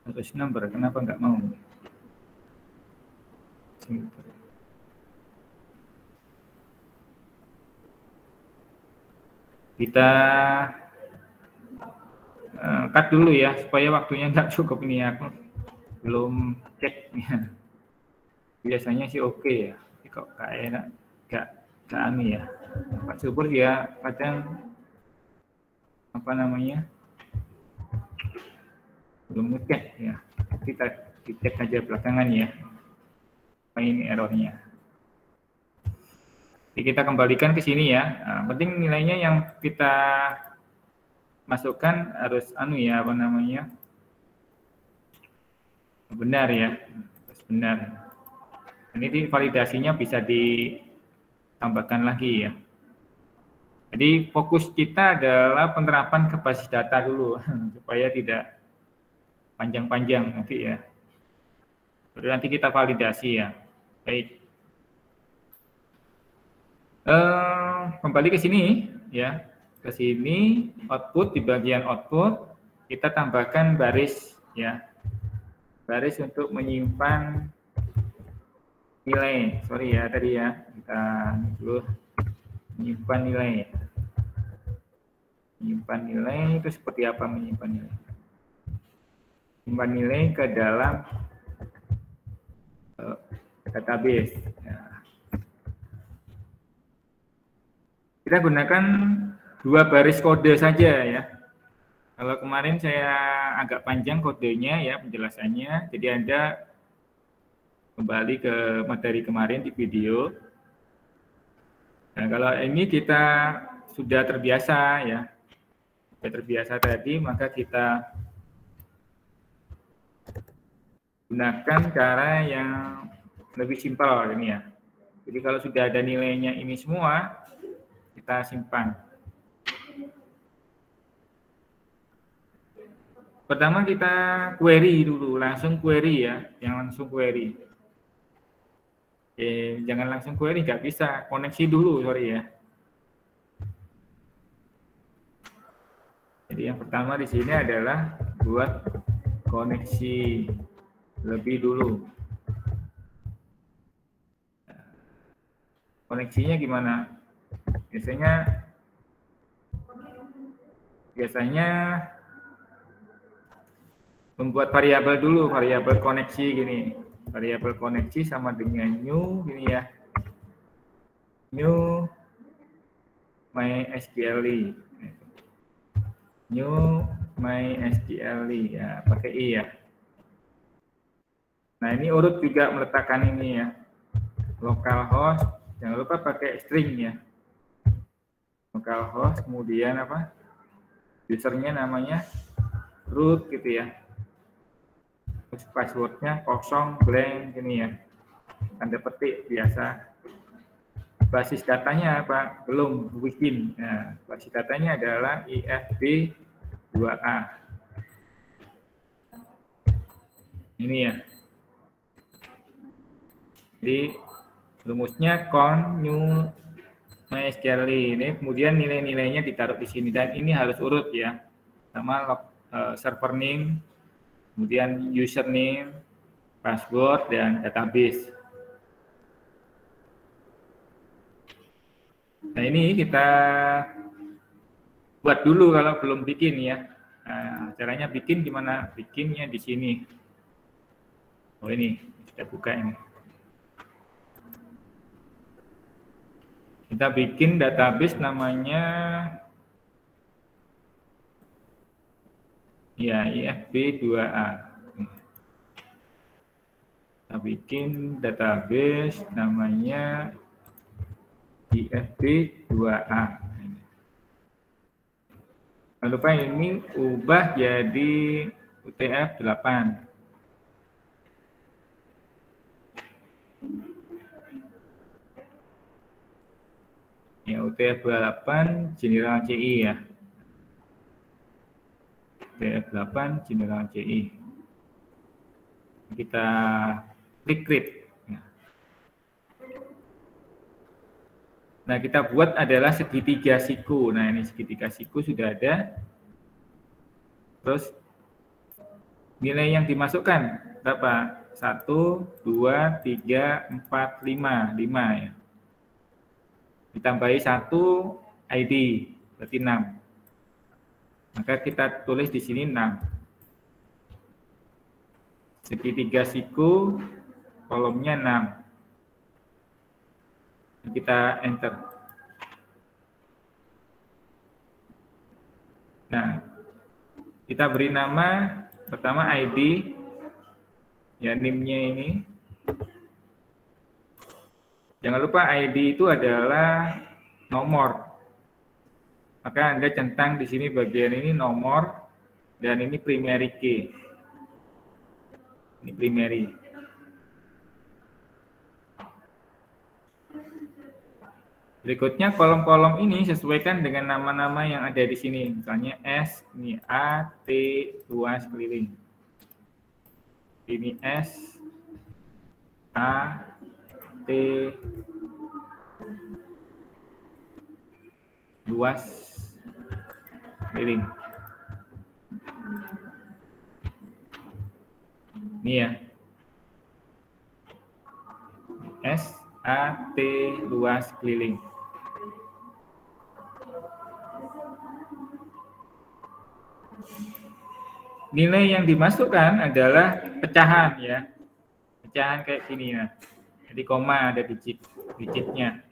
Harus number, kenapa nggak mau? Kita cut dulu ya, supaya waktunya nggak cukup ini aku belum cek. Biasanya sih oke ya, kok kayak nggak anu ya. Pak Subur ya kadang apa namanya belum ngecek ya. Kita dicek aja belakangan ya. Apa ini errornya? Jadi kita kembalikan ke sini ya. Nah, penting nilainya yang kita masukkan harus anu ya, apa namanya, benar ya, harus benar. Ini validasinya bisa ditambahkan lagi ya. Jadi fokus kita adalah penerapan ke basis data dulu supaya tidak panjang-panjang nanti ya. Baru nanti kita validasi ya. Baik. Kembali ke sini ya. Ke sini output, di bagian output kita tambahkan baris ya. Baris untuk menyimpan nilai. Sorry ya tadi ya. Kita dulu menyimpan nilai. Menyimpan nilai itu seperti apa menyimpan nilai? Menyimpan nilai ke dalam database. Ya. Kita gunakan 2 baris kode saja ya. Kalau kemarin saya agak panjang kodenya ya penjelasannya, jadi Anda kembali ke materi kemarin di video. Nah, kalau ini kita sudah terbiasa ya, sudah terbiasa tadi, maka kita gunakan cara yang lebih simpel ini ya. Jadi kalau sudah ada nilainya ini semua, kita simpan. Pertama kita query dulu, langsung query ya, yang langsung query. Jangan langsung query, nggak bisa, koneksi dulu, sorry ya. Jadi yang pertama di sini adalah buat koneksi lebih dulu. Koneksinya gimana? Biasanya membuat variabel dulu, variabel koneksi gini. Variabel koneksi sama dengan new gini ya. New MySQL. New MySQL ya, pakai I ya. Nah, ini urut juga meletakkan ini ya. Localhost, jangan lupa pakai string ya. Localhost, kemudian apa? Usernya namanya root gitu ya. Terus passwordnya kosong, blank gini ya. Tanda petik biasa. Basis datanya apa? Belum bikin. Nah, basis datanya adalah IFB2A. Ini ya. Jadi rumusnya con new MySQL ini, kemudian nilai-nilainya ditaruh di sini dan ini harus urut ya, sama server name, kemudian username, password dan database. Nah ini kita buat dulu kalau belum bikin ya. Nah, caranya bikin gimana? Bikinnya di sini. Oh ini kita buka ini. Kita bikin database namanya ya IFB2A. Kita bikin database namanya IFB2A. Jangan lupa ini ubah jadi UTF-8. Ya, UTF-8 General CI ya. UTF-8 General CI. Kita klik create. Nah, kita buat adalah segitiga siku. Nah, ini segitiga siku sudah ada. Terus nilai yang dimasukkan berapa? 1, 2, 3, 4, 5. 5 ya. Ditambahi 1 ID, berarti 6. Maka kita tulis di sini 6. Segitiga siku, kolomnya 6. Kita enter. Nah, kita beri nama pertama ID, ya NIM-nya ini. Jangan lupa ID itu adalah nomor. Maka Anda centang di sini bagian ini nomor dan ini primary key. Ini primary. Berikutnya kolom-kolom ini sesuaikan dengan nama-nama yang ada di sini. Misalnya S, ini A, T, luas keliling. Ini S, A, T, luas keliling. Ini ya. S, A, T, luas keliling. Nilai yang dimasukkan adalah pecahan ya. Pecahan kayak gini ya. Jadi koma ada digitnya.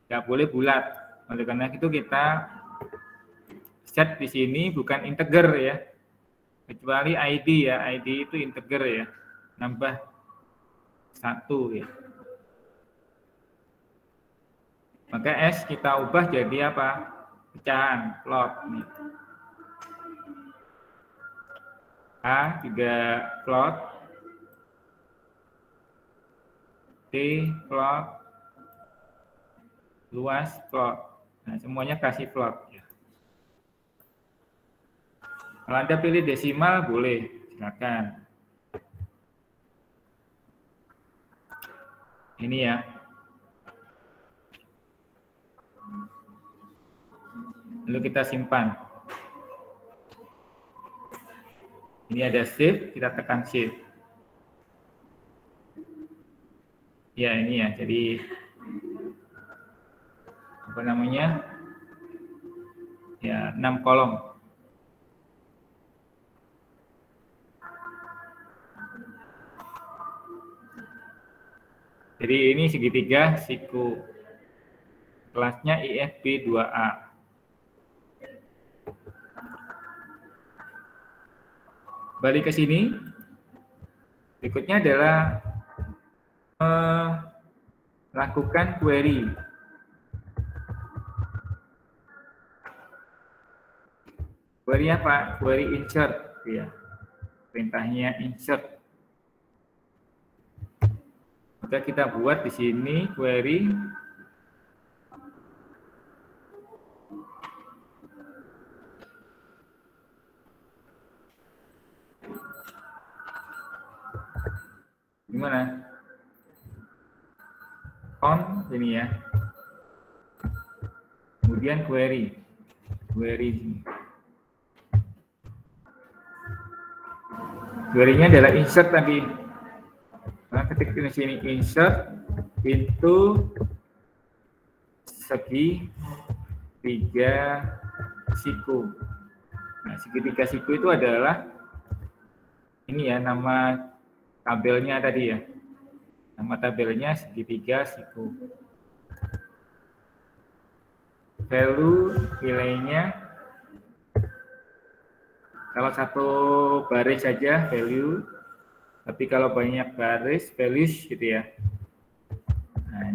Nggak boleh bulat. Oleh karena itu kita set di sini bukan integer ya. Kecuali ID ya. ID itu integer ya. Nambah 1 ya. Maka S kita ubah jadi apa? Pecahan, float nih. A juga float, T float, luas float. Nah, semuanya kasih float. Ya. Kalau Anda pilih desimal boleh, silakan. Ini ya. Lalu kita simpan. Ini ada save, kita tekan save. Ya, ini ya. Jadi apa namanya? Ya, 6 kolom. Jadi ini segitiga siku. Kelasnya IFB2A. Balik ke sini. Berikutnya adalah melakukan query. Query apa? Query insert, ya. Perintahnya insert. Maka kita buat di sini query gimana? On ini ya. Kemudian query ini. Query-nya adalah insert tadi. Nah, ketik di sini insert pintu segitiga siku. Nah, segitiga siku itu adalah ini ya, nama tabelnya tadi ya. Nama tabelnya segitiga siku. Value nilainya kalau satu baris saja value, tapi kalau banyak baris values gitu ya. Nah,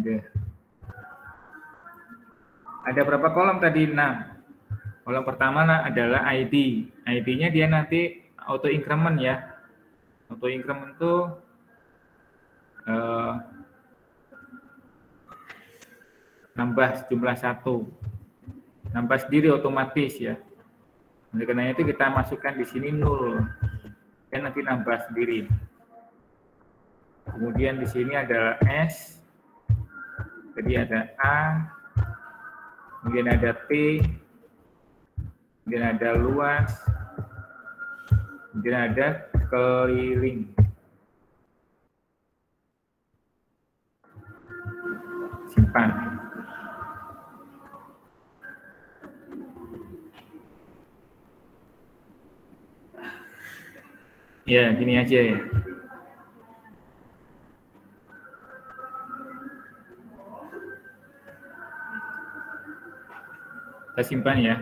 ada berapa kolom tadi? 6. Kolom pertama adalah ID. ID-nya dia nanti auto increment ya. Auto increment itu nambah jumlah 1. Nambah sendiri otomatis ya. Oleh karena itu kita masukkan di sini 0. Dan nanti nambah sendiri. Kemudian di sini ada S. Jadi ada A. Kemudian ada T. Kemudian ada luas. Kemudian ada keliling. Simpan. Ya, gini aja ya. Kita simpan ya,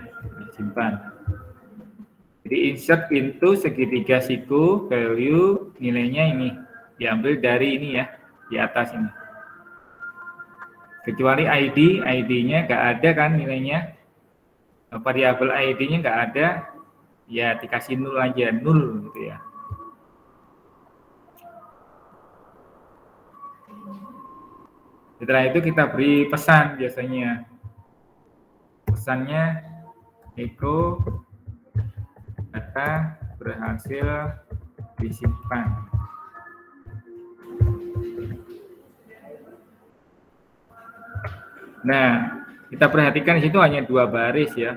simpan. Jadi insert pintu segitiga siku, value nilainya ini diambil dari ini ya, di atas ini. Kecuali ID, ID-nya nggak ada kan nilainya, variabel ID-nya nggak ada, ya dikasih 0 aja, 0 gitu ya. Setelah itu kita beri pesan biasanya. Pesannya echo data berhasil disimpan. Nah, kita perhatikan di situ hanya 2 baris ya.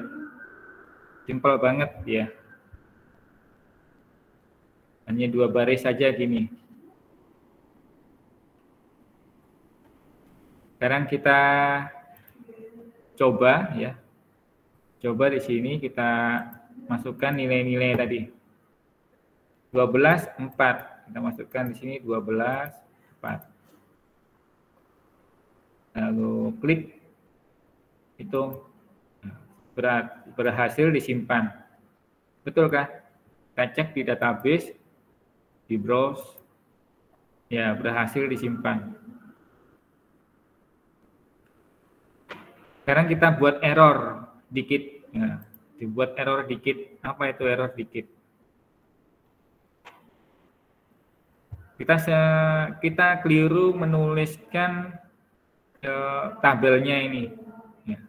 Simpel banget ya. Hanya 2 baris saja gini. Sekarang kita coba ya. Coba di sini kita masukkan nilai-nilai tadi. 12, 4. Kita masukkan di sini 12, 4. Lalu klik. Itu berhasil disimpan. Betulkah? Kita cek di database, di browse. Ya, berhasil disimpan. Sekarang kita buat error dikit. Ya, dibuat error dikit. Apa itu error dikit? Kita keliru menuliskan tabelnya ini. Ya.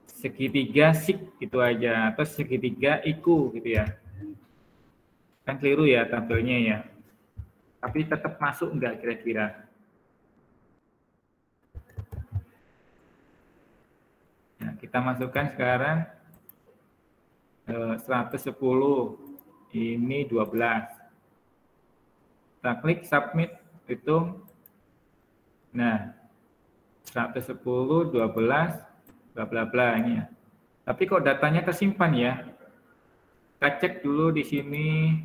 Segitiga sik gitu aja, atau segitiga iku gitu ya. Kan keliru ya tabelnya ya. Tapi tetap masuk enggak kira-kira? Nah, kita masukkan sekarang 110, ini 12. Kita klik submit, hitung. Nah, 110, 12, bla bla bla ini ya. Tapi kok datanya tersimpan ya? Kita cek dulu di sini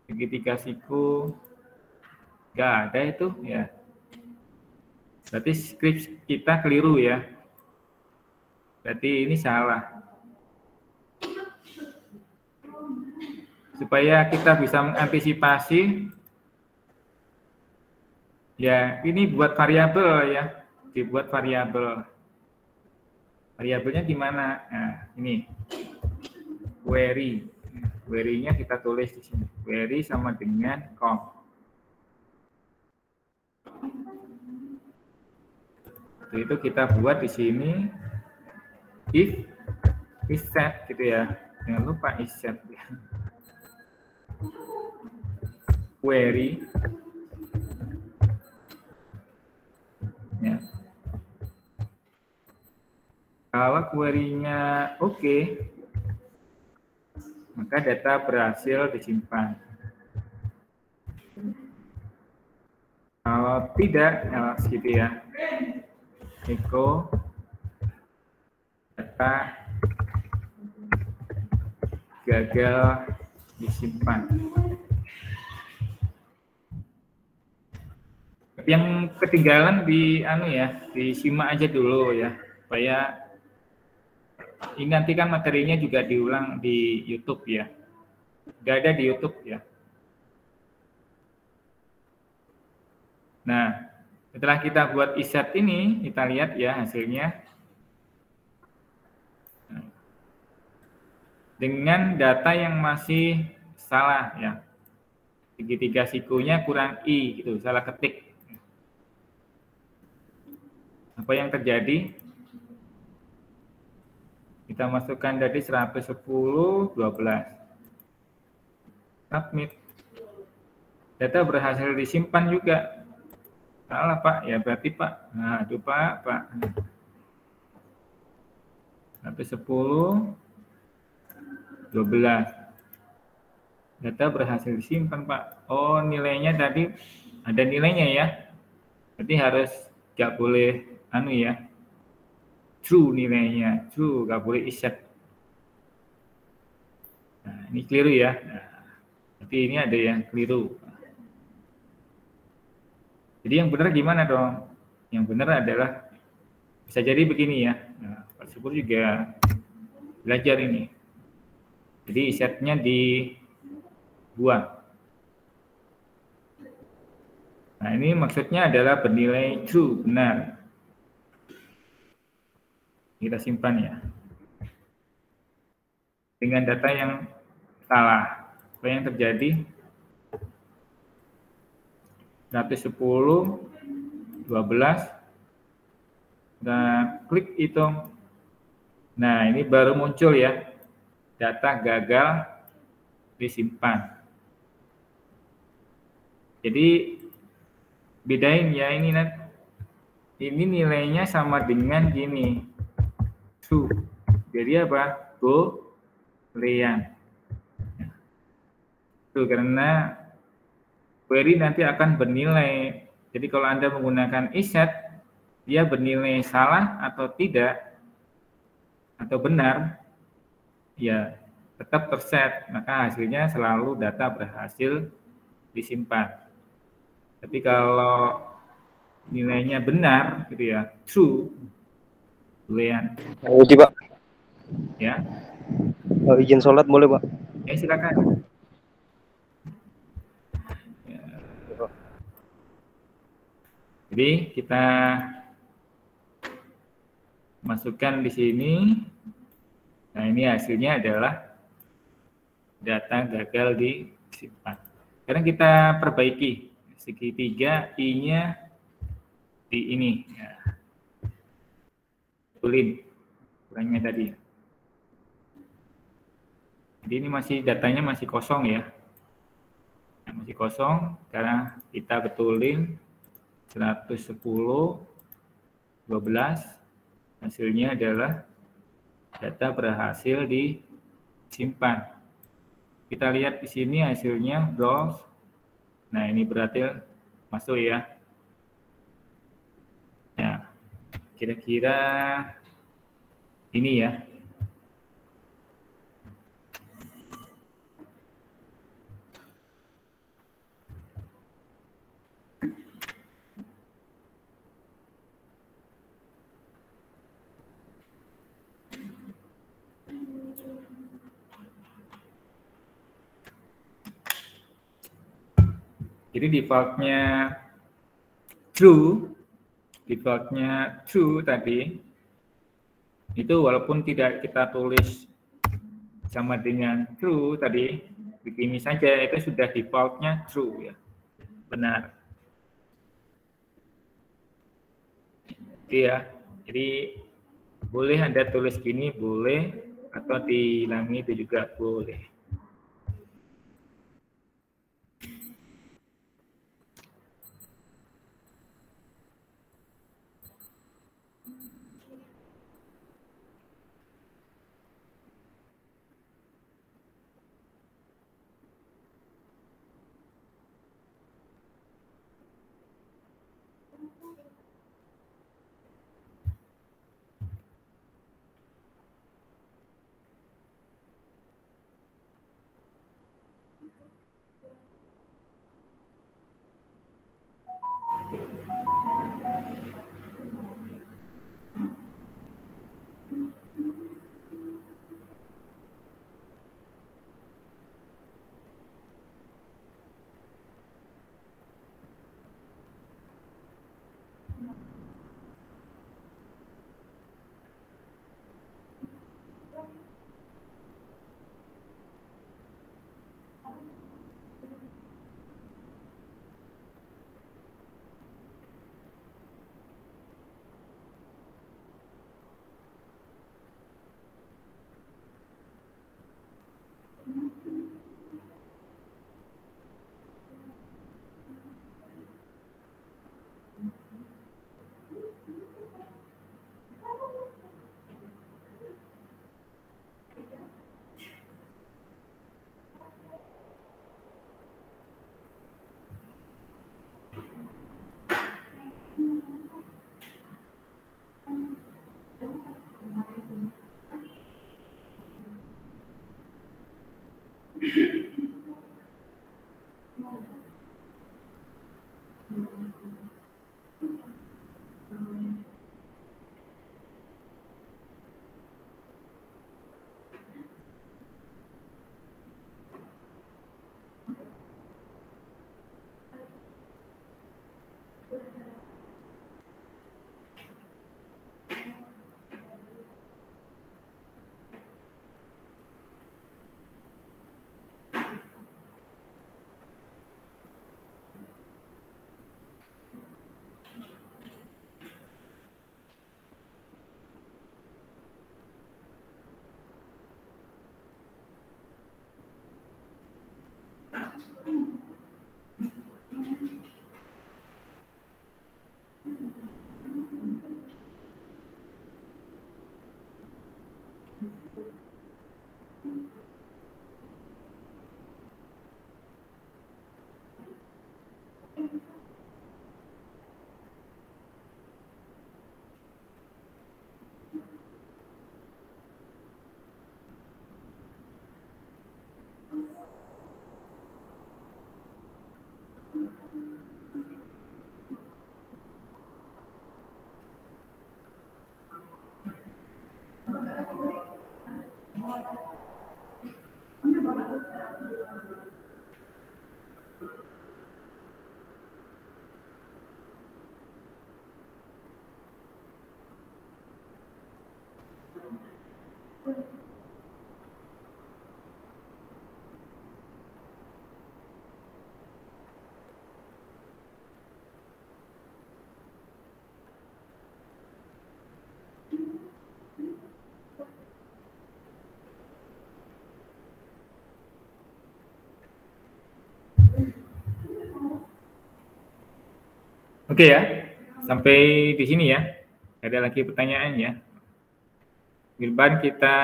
segitiga siku. Nggak ada itu ya. Berarti script kita keliru ya. Berarti ini salah. supaya kita bisa mengantisipasi. Ya, ini buat variabel ya, dibuat variabel. Variabelnya gimana? Nah, ini query. Query-nya kita tulis di sini. Query sama dengan com. Itu kita buat di sini if set gitu ya. Jangan lupa if set. Query. Ya. Kalau query-nya oke, maka data berhasil disimpan. Kalau tidak, ya gitu ya. Echo data gagal disimpan. Yang ketinggalan disimak aja dulu ya, supaya ini nanti kan materinya juga diulang di YouTube ya. Udah ada di YouTube ya. Nah, setelah kita buat iset ini, kita lihat ya hasilnya. Dengan data yang masih salah ya. Segitiga sikunya kurang I gitu, salah ketik. Apa yang terjadi? Kita masukkan tadi 110, 12. Submit. Data berhasil disimpan juga. Salah Pak, ya berarti Pak. Nah, itu Pak. 110, 12. Data berhasil disimpan Pak. Oh, nilainya tadi ada nilainya ya. Berarti harus nggak boleh true nilainya, true, nggak boleh iset. Nah, ini keliru ya. Nah, berarti ini ada yang keliru. Jadi yang benar gimana dong? Yang benar adalah bisa jadi begini ya. Nah, Pak Syukur juga belajar ini. Jadi isetnya dibuang. Nah, ini maksudnya adalah bernilai true, benar. Kita simpan ya. Dengan data yang salah. Apa yang terjadi? 110, 12. Kita klik hitung. Nah, ini baru muncul ya. Data gagal disimpan. Jadi bedain ya ini nilainya sama dengan gini. True. Jadi apa? Boolean. Itu karena query nanti akan bernilai. Jadi kalau Anda menggunakan iset, dia bernilai salah atau tidak atau benar, ya tetap terset. Maka hasilnya selalu data berhasil disimpan. Tapi kalau nilainya benar, gitu ya, true, boolean. Jadi Pak. Ya. Izin sholat boleh Pak? Ya silakan. Ya. Jadi kita masukkan di sini. Nah ini hasilnya adalah data gagal disimpan. Sekarang kita perbaiki segitiga I-nya di ini. Ya. Betulin kurangnya tadi. Jadi ini datanya masih kosong ya. Nah, masih kosong karena kita betulin 110, 12. Hasilnya adalah data berhasil disimpan. Kita lihat di sini hasilnya browse. Nah, ini berarti masuk ya. Ya, kira-kira ini ya. Jadi defaultnya true tadi, itu walaupun tidak kita tulis sama dengan true tadi, begini saja itu sudah defaultnya true ya, benar. Iya, jadi boleh Anda tulis gini, boleh, atau dihilangi itu juga boleh. Oke ya, sampai di sini ya. Ada lagi pertanyaan ya. Gilban kita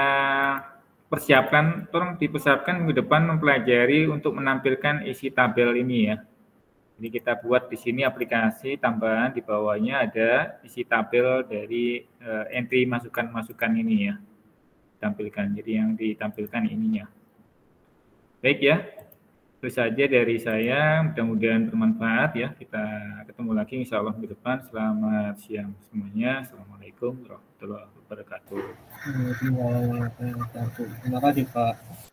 persiapkan, tolong dipersiapkan minggu depan mempelajari untuk menampilkan isi tabel ini ya. Jadi kita buat di sini aplikasi tambahan, di bawahnya ada isi tabel dari entry masukan-masukan ini ya. Tampilkan, jadi yang ditampilkan ininya. Baik ya, itu saja dari saya, mudah-mudahan bermanfaat ya. Kita ketemu lagi insya Allah minggu depan. Selamat siang semuanya. Assalamualaikum warahmatullahi wabarakatuh. Terima kasih Pak.